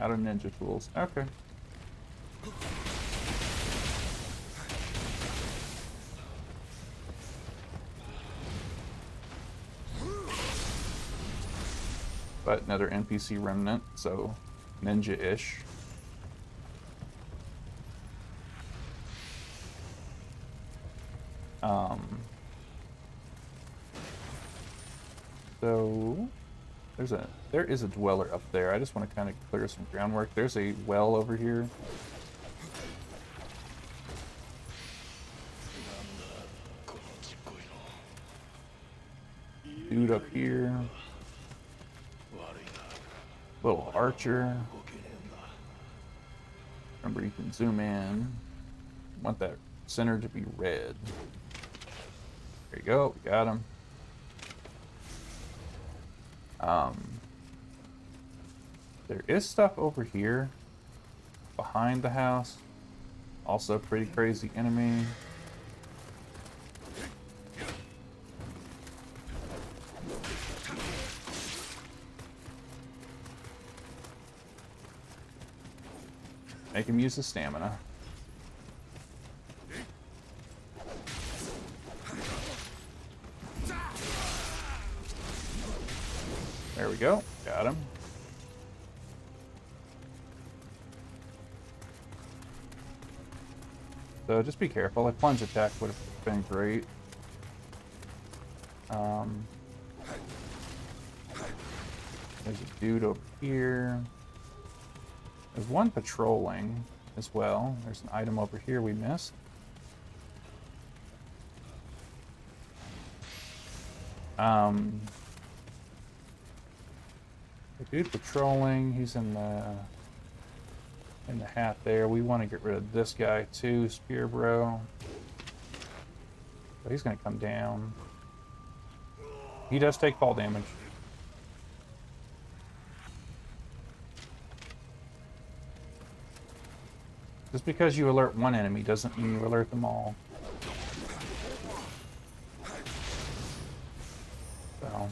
Out of ninja tools. Okay. but another NPC remnant, so ninja-ish. So there is a dweller up there. I just want to kind of clear some groundwork. There's a well over here. Dude up here. Little archer. Remember, you can zoom in. Want that center to be red. There you go. We got him. There is stuff over here behind the house. Also a pretty crazy enemy. Make him use his stamina. There we go. Got him. So just be careful. A plunge attack would have been great. There's a dude over here. There's one patrolling as well. There's an item over here we missed. The dude patrolling, he's in the hat there. We want to get rid of this guy too, Spear Bro. But he's gonna come down. He does take fall damage. Just because you alert one enemy doesn't mean you alert them all. So.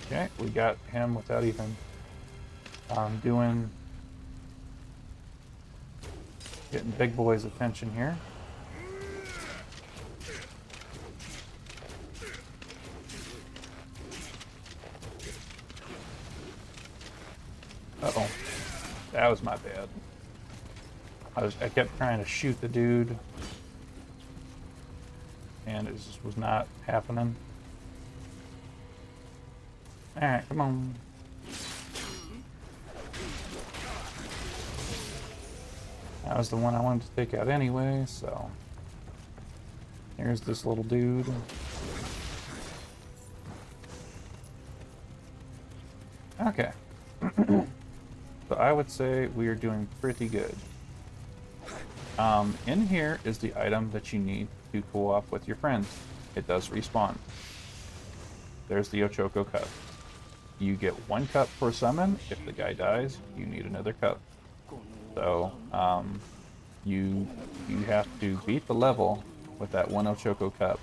Okay, we got him without even getting big boy's attention here. Uh-oh. That was my bad. I kept trying to shoot the dude, and it just was not happening. Alright, come on. That was the one I wanted to take out anyway, so... Here's this little dude. Okay. So I would say we are doing pretty good. In here is the item that you need to co-op with your friends. It does respawn. There's the Ochoko Cup. You get 1 cup per summon. If the guy dies, you need another cup. So you have to beat the level with that 1 Ochoko Cup,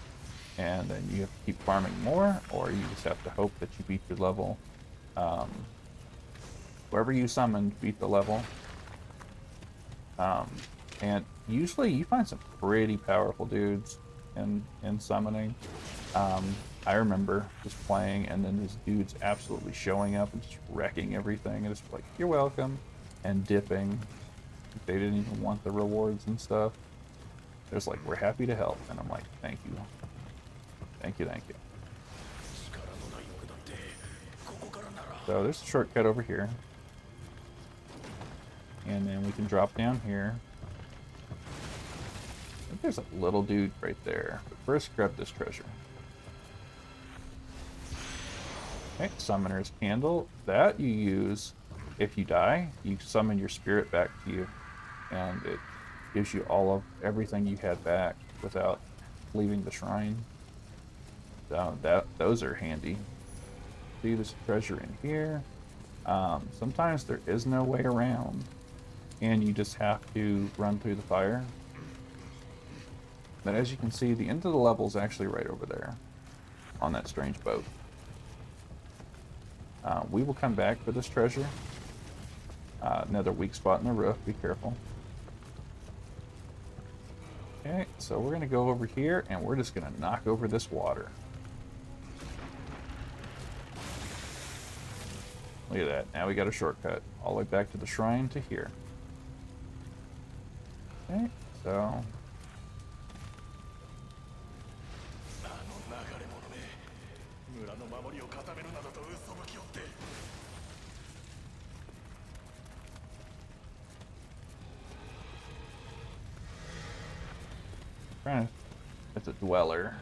and then you have to keep farming more, or you just have to hope that you beat your level. Whoever you summoned beat the level. And usually you find some pretty powerful dudes in summoning. I remember just playing and then these dudes absolutely showing up and just wrecking everything, and it's like, you're welcome, and dipping. They didn't even want the rewards and stuff. They're just like, we're happy to help, and I'm like, thank you. Thank you, thank you. So there's a shortcut over here. And then we can drop down here. I think there's a little dude right there. But first, grab this treasure. Okay, Summoner's Candle. That you use if you die. You summon your spirit back to you. And it gives you all of everything you had back without leaving the shrine. So those are handy. See, there's treasure in here. Sometimes there is no way around, and you just have to run through the fire. But as you can see, the end of the level is actually right over there on that strange boat. We will come back for this treasure. Another weak spot in the roof. Be careful. Okay, so we're going to go over here, and we're just going to knock over this water. Look at that. Now we got a shortcut. All the way back to the shrine to here. Okay, so... It's a dweller.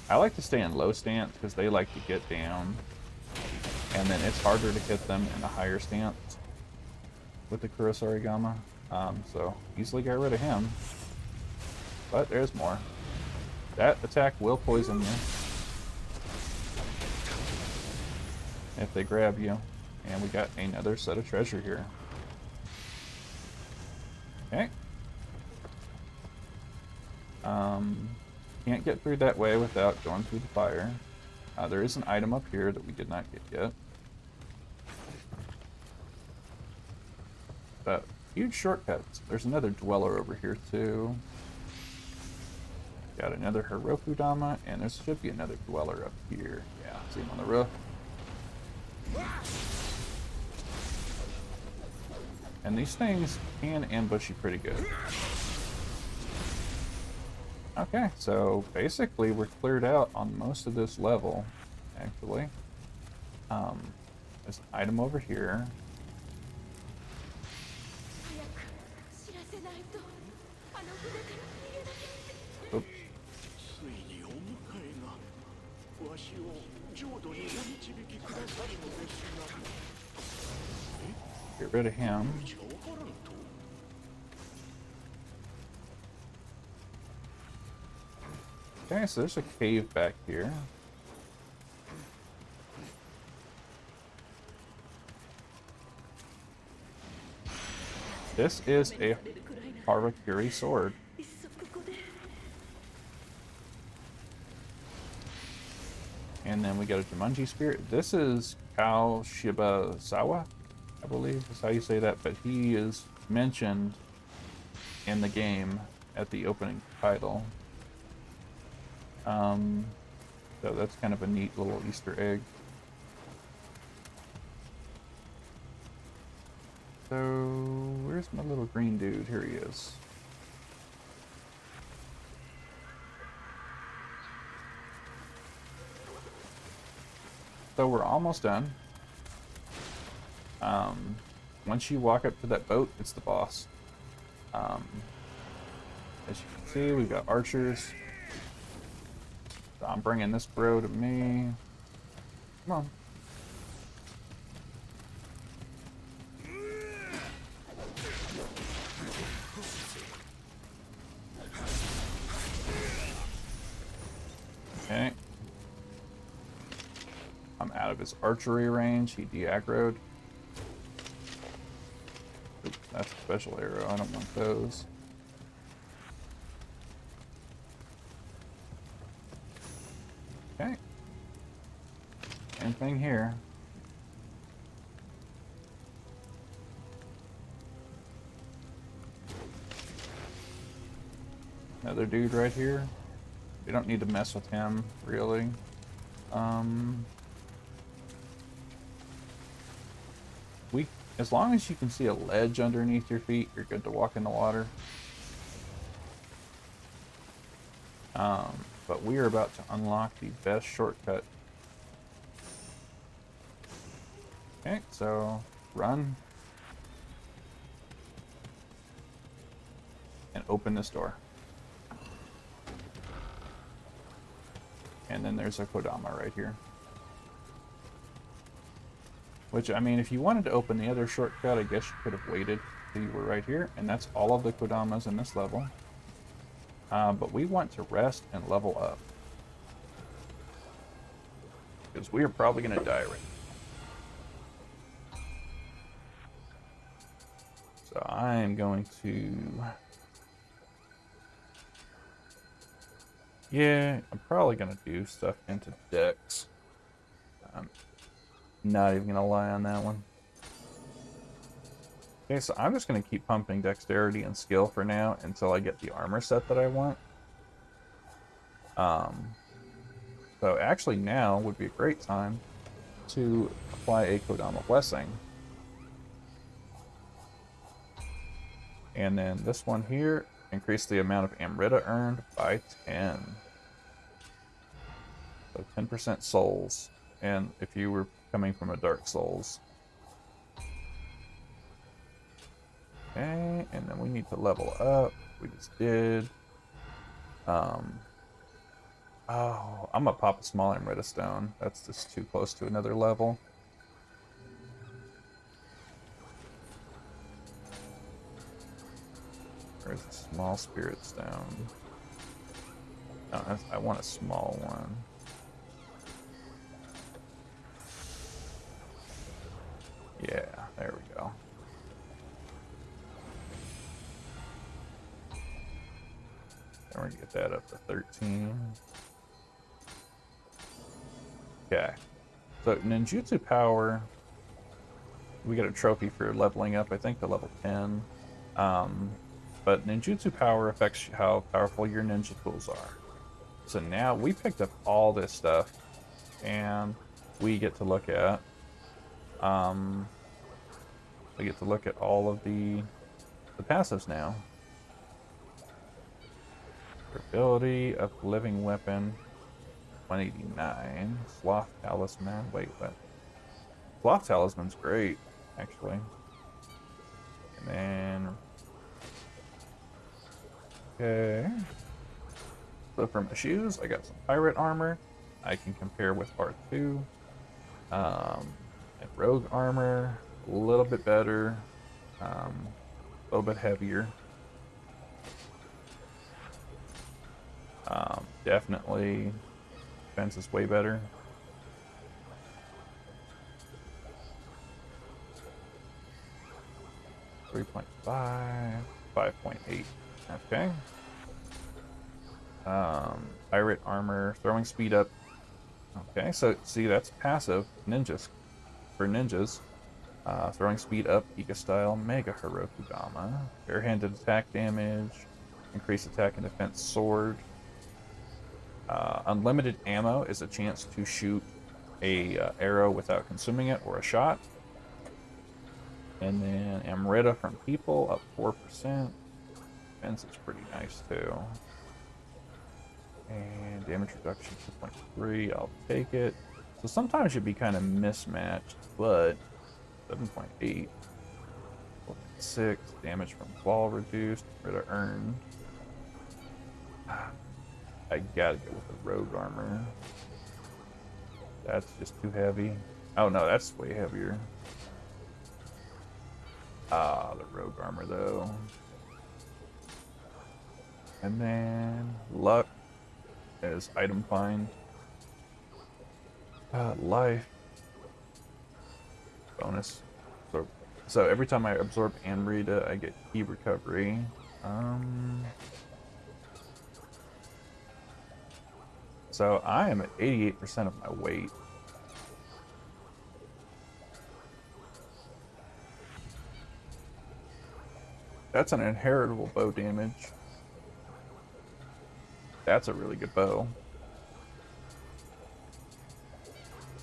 I like to stay in low stance because they like to get down. And then it's harder to hit them in a higher stance with the Kurosari Gamma. So easily got rid of him. But there's more. That attack will poison you if they grab you. And we got another set of treasure here. Okay. Can't get through that way without going through the fire. There is an item up here that we did not get yet. But huge shortcuts. There's another dweller over here too. Got another Heroku Dama, and there should be another dweller up here. Yeah, see him on the roof. And these things can ambush you pretty good. Okay, so basically we're cleared out on most of this level, actually. There's an item over here. Oops. Get rid of him. Okay, so there's a cave back here. This is a Harakiri sword. And then we got a Jumanji Spirit. This is Kao Shibasawa, I believe is how you say that, but he is mentioned in the game at the opening title. So that's kind of a neat little Easter egg. So, where's my little green dude? Here he is. So we're almost done. Once you walk up to that boat, it's the boss. As you can see, we've got archers. So I'm bringing this bro to me. Come on. Okay. I'm out of his archery range. He de-aggroed. Oops, that's a special arrow. I don't want those. Okay. Same thing here. Another dude right here. We don't need to mess with him, really. As long as you can see a ledge underneath your feet, you're good to walk in the water. But we are about to unlock the best shortcut. Okay, so run. And open this door. And then there's a Kodama right here. Which, I mean, if you wanted to open the other shortcut, I guess you could have waited till you were right here. And that's all of the Kodamas in this level. But we want to rest and level up. Because we are probably going to die right now. So I am going to Yeah, I'm probably gonna do stuff into Dex. I'm not even gonna lie on that one. Okay, so I'm just gonna keep pumping Dexterity and Skill for now until I get the armor set that I want. Um, so actually now would be a great time to apply a Kodama Blessing. And then this one here, increase the amount of Amrita earned by 10. So 10% souls. And if you were coming from a Dark Souls. Okay, and then we need to level up. We just did. Oh, I'm gonna pop a small Amrita Stone. That's just too close to another level. Where's a small Spirit Stone? No, I want a small one. Yeah, there we go. And we're gonna get that up to 13. Okay. So ninjutsu power, we get a trophy for leveling up, I think, to level 10. But ninjutsu power affects how powerful your ninja tools are. So now we picked up all this stuff, and we get to look at um, all of the passives now. Ability of living weapon, 189. Sloth talisman. Wait, what? Sloth talisman's great, actually. And then, okay. So for my shoes, I got some pirate armor. I can compare with R2. And rogue armor, a little bit better, a little bit heavier. Definitely, defense is way better. .5, 5.8. Okay. Pirate armor, throwing speed up. Okay, so see that's passive ninjas for ninjas. Throwing speed up, Ika style, Mega Heroku Gama. Barehanded attack damage, increased attack and defense sword. Unlimited ammo is a chance to shoot a arrow without consuming it or a shot. And then Amrita from people up 4%. Defense is pretty nice too. And damage reduction 2.3, I'll take it. So sometimes you'd be kind of mismatched, but 7.8. 6 damage from fall reduced, Amrita earned. I gotta go with the rogue armor. That's just too heavy. Oh no, that's way heavier. The rogue armor though. And then luck as item find. Life bonus. So every time I absorb Amrita, I get key recovery. So I am at 88% of my weight. That's an inheritable bow damage. That's a really good bow.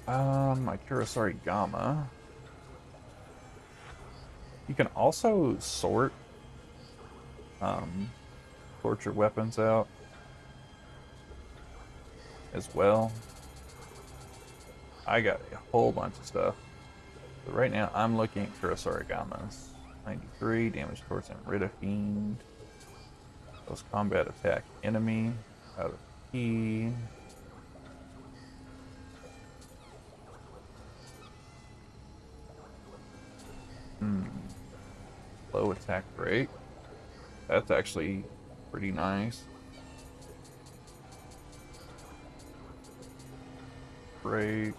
My Kurosari Gama. You can also sort torture weapons out as well. I got a whole bunch of stuff. But right now I'm looking at Kurosari Gamas. 93 damage towards Amrita Fiend. Close combat attack enemy. Out of key. Low attack rate. That's actually pretty nice. Great.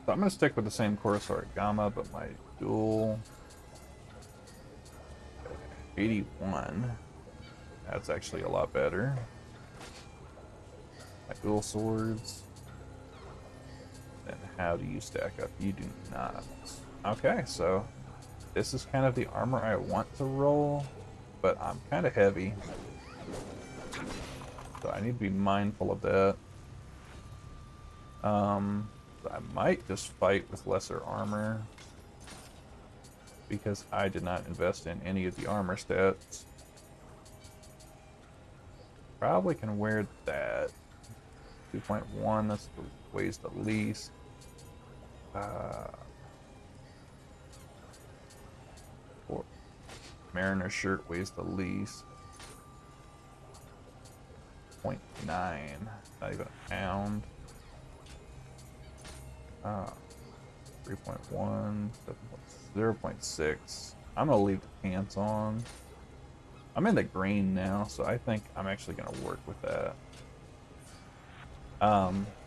So I'm going to stick with the same Kurosari Gama, but my dual 81. That's actually a lot better. My dual swords. Then how do you stack up? You do not. Okay, so this is kind of the armor I want to roll, but I'm kind of heavy. So I need to be mindful of that. I might just fight with lesser armor because I did not invest in any of the armor stats. Probably can wear that. 2.1, that's the weighs the least. Mariner shirt weighs the least. 0.9, not even a pound. 3.1, 0.6. I'm gonna leave the pants on. I'm in the green now, so I think I'm actually gonna work with that.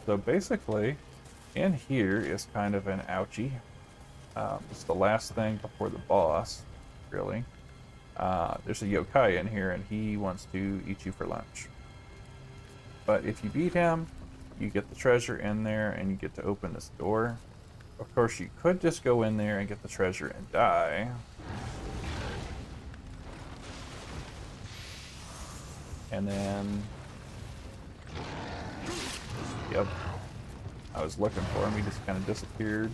So basically, in here is kind of an ouchie. It's the last thing before the boss, really. There's a yokai in here, and he wants to eat you for lunch. But if you beat him, you get the treasure in there, and you get to open this door. Of course, you could just go in there and get the treasure and die. And then... Yep. I was looking for him, he just kind of disappeared.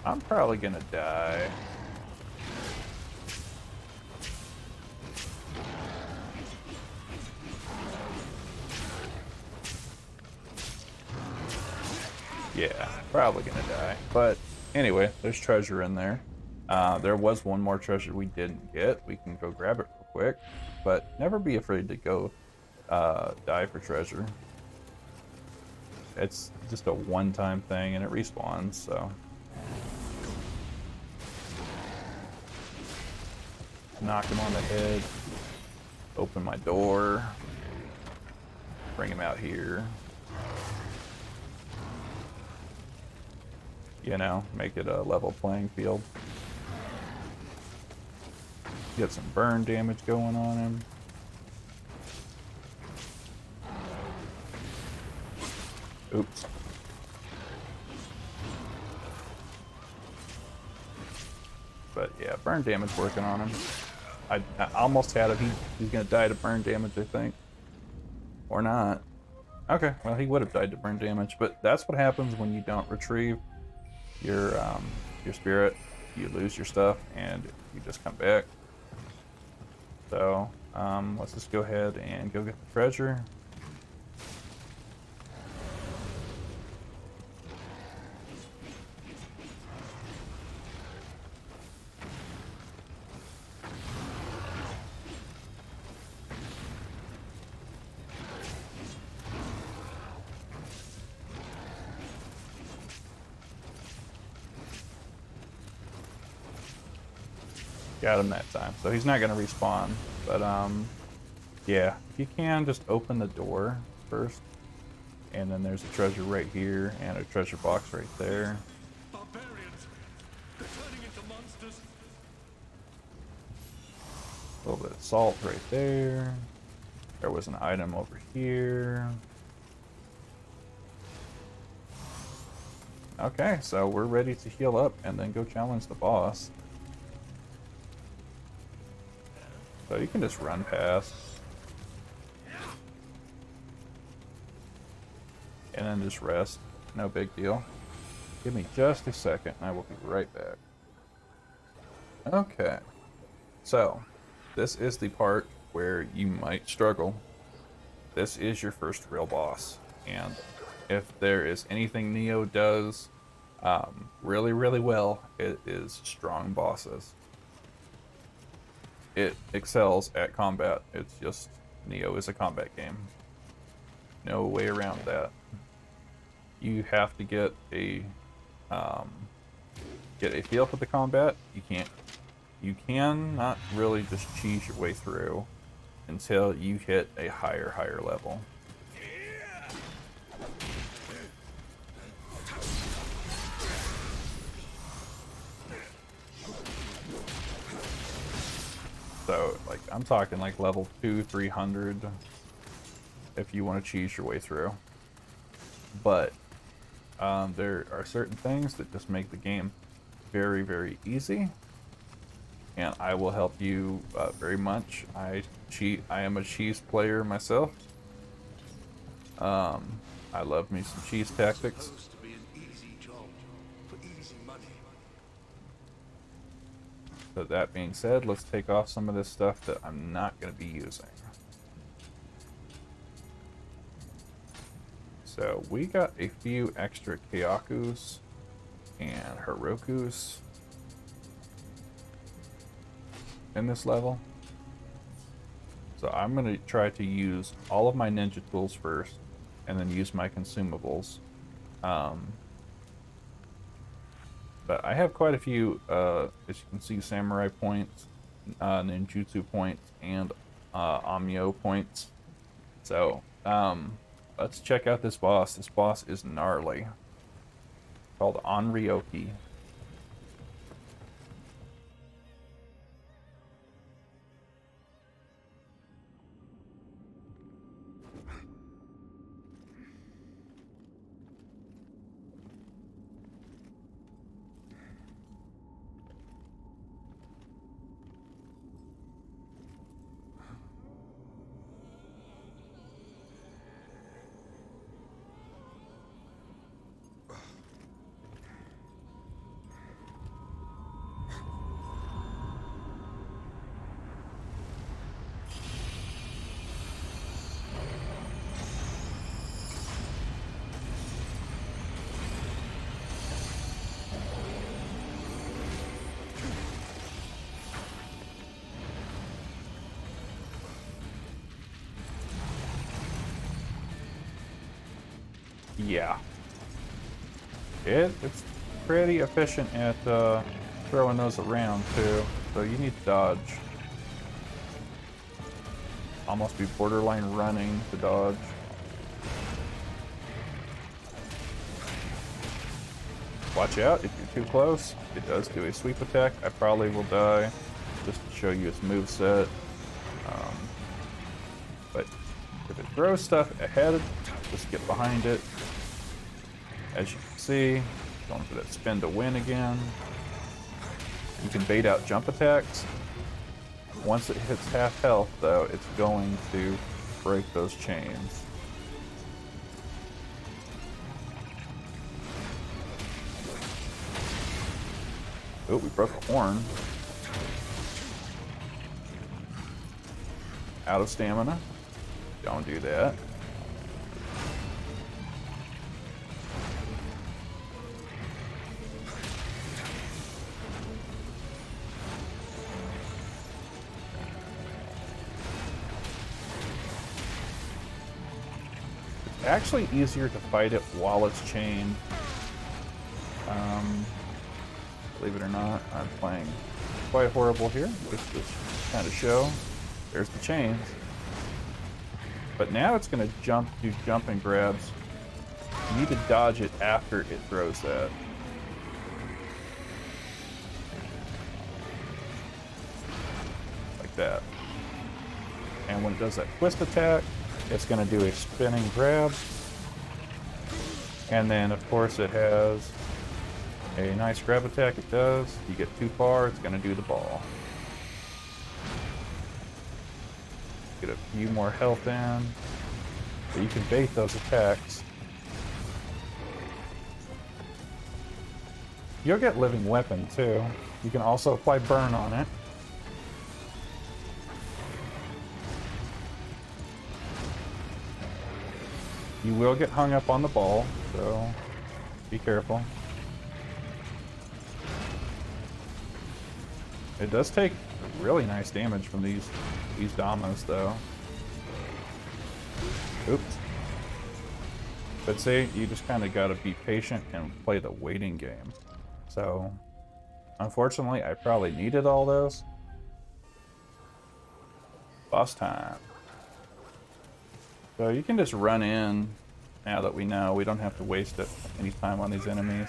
I'm probably gonna die. Yeah, probably gonna die. But anyway, there's treasure in there. There was one more treasure we didn't get. We can go grab it real quick. But never be afraid to go die for treasure. It's just a one-time thing and it respawns, so. Knock him on the head. Open my door. Bring him out here. You know, make it a level playing field. Get some burn damage going on him. Oops. But yeah, burn damage working on him. I almost had it. He's gonna die to burn damage, I think. Or not. Okay, well he would have died to burn damage, but that's what happens when you don't retrieve your spirit. You lose your stuff and you just come back. So let's just go ahead and go get the treasure. Got him that time, so he's not gonna respawn. But yeah, if you can, just open the door first, and then there's a treasure right here and a treasure box right there. Barbarians, they're turning into monsters. A little bit of salt right there. There was an item over here. Okay, so we're ready to heal up and then go challenge the boss. So you can just run past. And then just rest. No big deal. Give me just a second and I will be right back. Okay. So, this is the part where you might struggle. This is your first real boss. And if there is anything Nioh does really, really well, it is strong bosses. It excels at combat. It's just, Nioh is a combat game. No way around that. You have to get a feel for the combat. You cannot really just cheese your way through until you hit a higher level. So, like, I'm talking like level 2, 300 if you want to cheese your way through. But there are certain things that just make the game very, very easy. And I will help you very much. I am a cheese player myself. I love me some cheese tactics. Supposed to be an easy job for easy money. So that being said, let's take off some of this stuff that I'm not going to be using. So we got a few extra Kyakus and Herokus in this level. So I'm going to try to use all of my ninja tools first and then use my consumables. But I have quite a few, as you can see, samurai points, ninjutsu points, and Amyo points. So let's check out this boss. This boss is gnarly. Called Onryoki. Yeah. It's pretty efficient at throwing those around too. So you need to dodge. Almost be borderline running to dodge. Watch out if you're too close. It does do a sweep attack. I probably will die just to show you its moveset. But if it throws stuff ahead, just get behind it. As you can see, going for that spin to win again. You can bait out jump attacks. Once it hits half health, though, it's going to break those chains. Oh, we broke a horn. Out of stamina. Don't do that. It's actually easier to fight it while it's chained. Believe it or not, I'm playing quite horrible here, just to kind of show. There's the chains. But now it's going to do jumping grabs. You need to dodge it after it throws that. Like that. And when it does that twist attack, it's going to do a spinning grab. And then, of course, it has a nice grab attack. It does. You get too far, it's going to do the ball. Get a few more health in. But you can bait those attacks. You'll get living weapon too. You can also apply burn on it. You will get hung up on the ball, so be careful. It does take really nice damage from these Damos, though. Oops. But see, you just kind of got to be patient and play the waiting game. So, unfortunately, I probably needed all those. Boss time. So you can just run in now that we know. We don't have to waste any time on these enemies.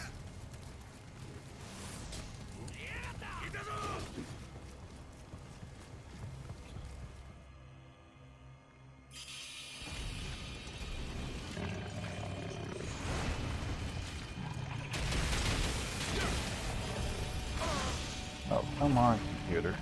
Come on, computer.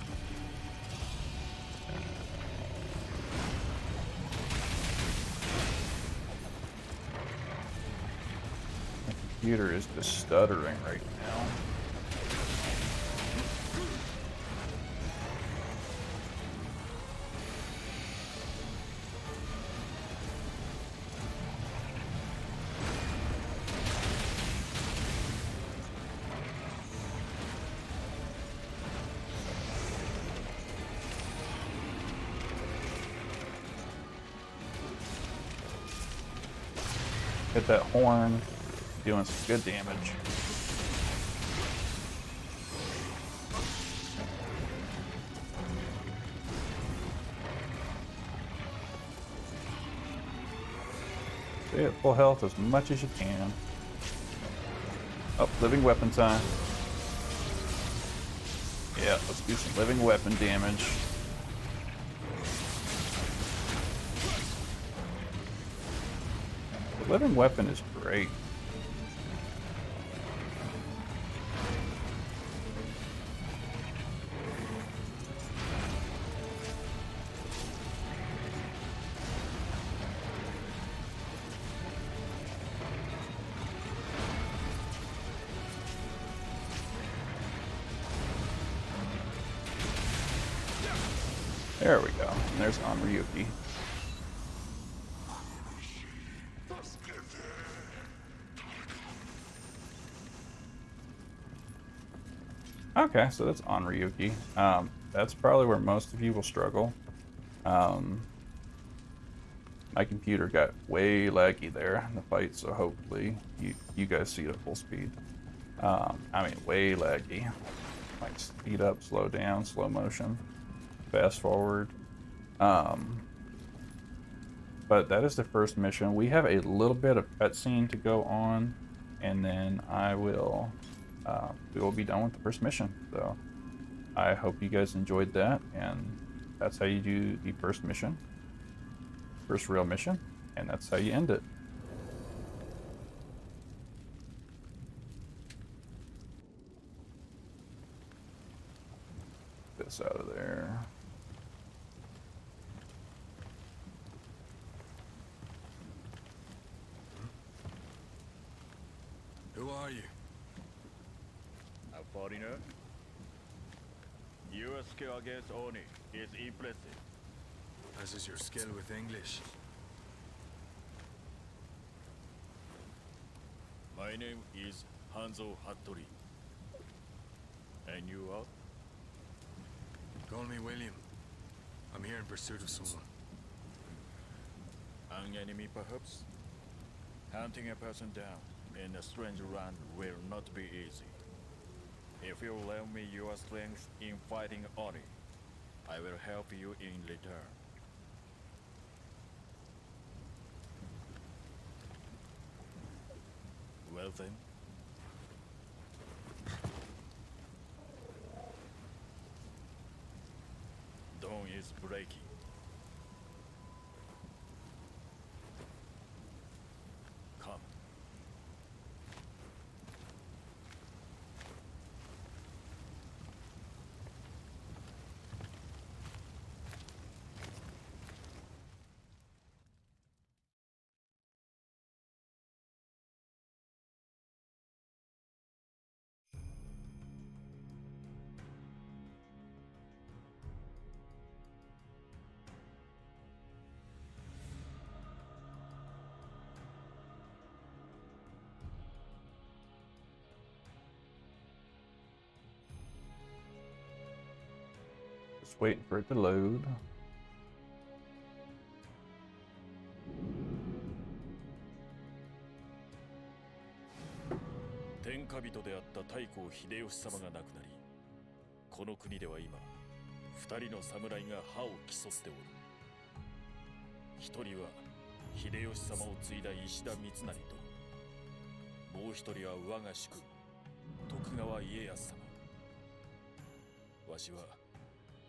The computer is just stuttering right now. Hit that horn, doing some good damage. Stay at full health as much as you can. Oh, living weapon time. Yeah, let's do some living weapon damage. The living weapon is great. There we go. And there's Onryuki. Okay, so that's Onryuki. That's probably where most of you will struggle. My computer got way laggy there in the fight, so hopefully you guys see it at full speed. I mean, way laggy. Like speed up, slow down, slow motion, fast forward. But that is the first mission. We have a little bit of cutscene to go on, and then we will be done with the first mission. So I hope you guys enjoyed that, and that's how you do the first mission, first real mission, and that's how you end it. This out of there. Who are you? A foreigner? Your skill against Oni is impressive. As is your skill with English. My name is Hanzo Hattori. And you are? Call me William. I'm here in pursuit of someone. An enemy, perhaps? Hunting a person down in a strange land will not be easy. If you lend me your strength in fighting Oni, I will help you in return. Well then. Dawn is breaking. Come. Just waiting for it to load. 天下人であった太閤秀吉様が亡くなり、この国では今、二人の侍が歯を競っておる。一人は秀吉様を継いだ石田三成と、もう一人は我が主君、徳川家康様。わしは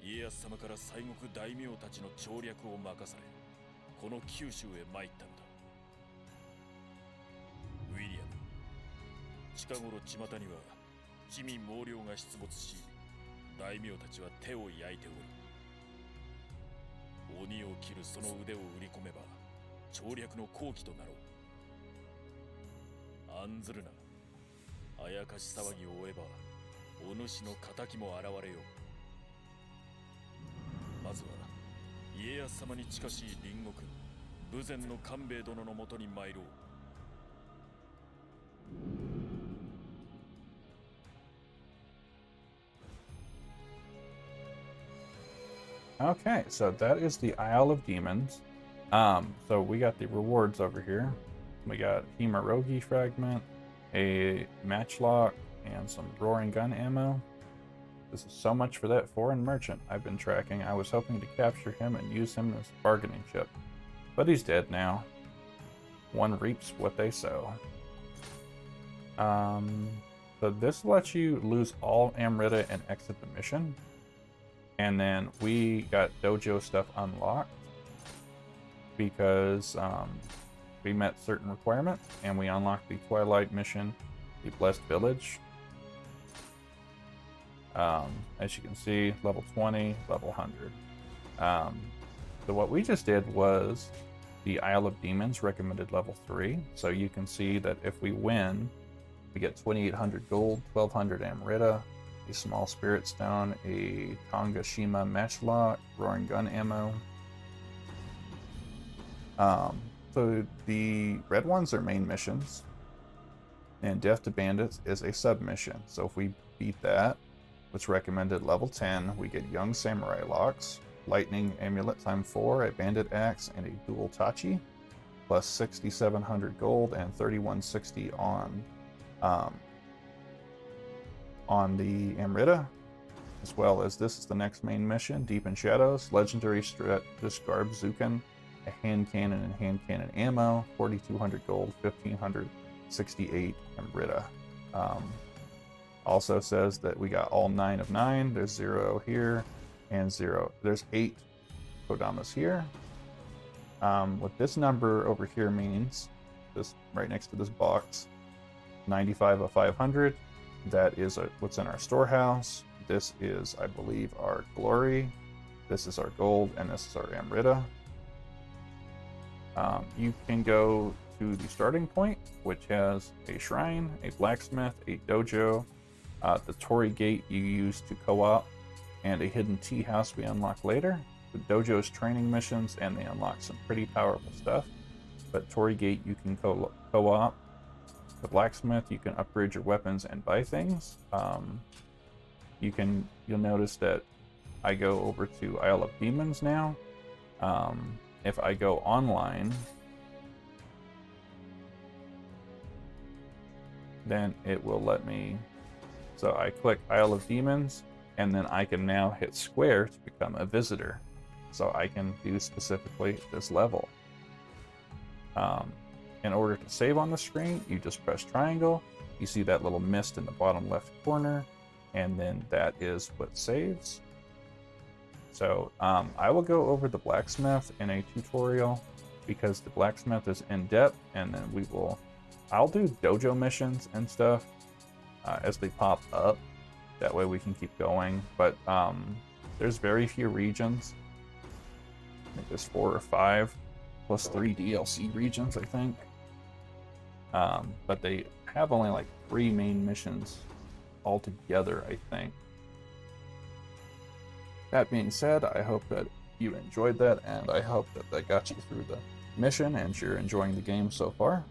家康様から西国大名たちの調略を任され、この九州へ参ったのだ。ウィリアム、近頃巷には地味猛量が出没し、大名たちは手を焼いておる。鬼を切るその腕を売り込めば調略の好機となろう。案ずるな。あやかし騒ぎを追えばお主の仇も現れよう。まずは家康様に近しい隣国豊前の官兵衛殿のもとに参ろう。Okay, so that is the Isle of Demons. So we got the rewards over here. We got Hemarogi fragment, a matchlock, and some roaring gun ammo. This is so much for that foreign merchant I've been tracking. I was hoping to capture him and use him as a bargaining chip, but he's dead now. One reaps what they sow. So this lets you lose all Amrita and exit the mission. And then we got dojo stuff unlocked because we met certain requirements, and we unlocked the Twilight mission, the Blessed Village. As you can see, level 20, level 100. So what we just did was the Isle of Demons recommended level 3. So you can see that if we win, we get 2,800 gold, 1,200 Amrita, a small spirit stone, a Tongashima matchlock, roaring gun ammo. So the red ones are main missions, and Death to Bandits is a submission. So if we beat that, which recommended level 10, we get Young Samurai Locks, Lightning Amulet time 4, a Bandit Axe, and a Dual Tachi, plus 6,700 gold and 3,160 on the Amrita, as well as this is the next main mission, Deep in Shadows, Legendary Strategist Garb Zukin, a hand cannon and hand cannon ammo, 4,200 gold, 1,568 Amrita. Also says that we got all 9 of 9, there's 0 here, and 0. There's 8 Kodamas here. What this number over here means, this right next to this box, 95 of 500, that is what's in our storehouse. This is, I believe, our glory. This is our gold, and this is our Amrita. You can go to the starting point, which has a shrine, a blacksmith, a dojo, the Torii Gate you use to co-op, and a hidden tea house we unlock later. The dojo's training missions, and they unlock some pretty powerful stuff. But Torii Gate you can co-op. The blacksmith, you can upgrade your weapons and buy things. You'll notice that I go over to Isle of Demons now. If I go online, then it will let me. So I click Isle of Demons, and then I can now hit square to become a visitor. So I can do specifically this level. In order to save on the screen, you just press triangle. You see that little mist in the bottom left corner, and then that is what saves. So I will go over the blacksmith in a tutorial because the blacksmith is in depth, and then I'll do dojo missions and stuff as they pop up. That way we can keep going. But there's very few regions. I think there's 4 or 5 plus 3 DLC regions, I think. But they have only like 3 main missions altogether, I think. That being said, I hope that you enjoyed that, and I hope that got you through the mission and you're enjoying the game so far.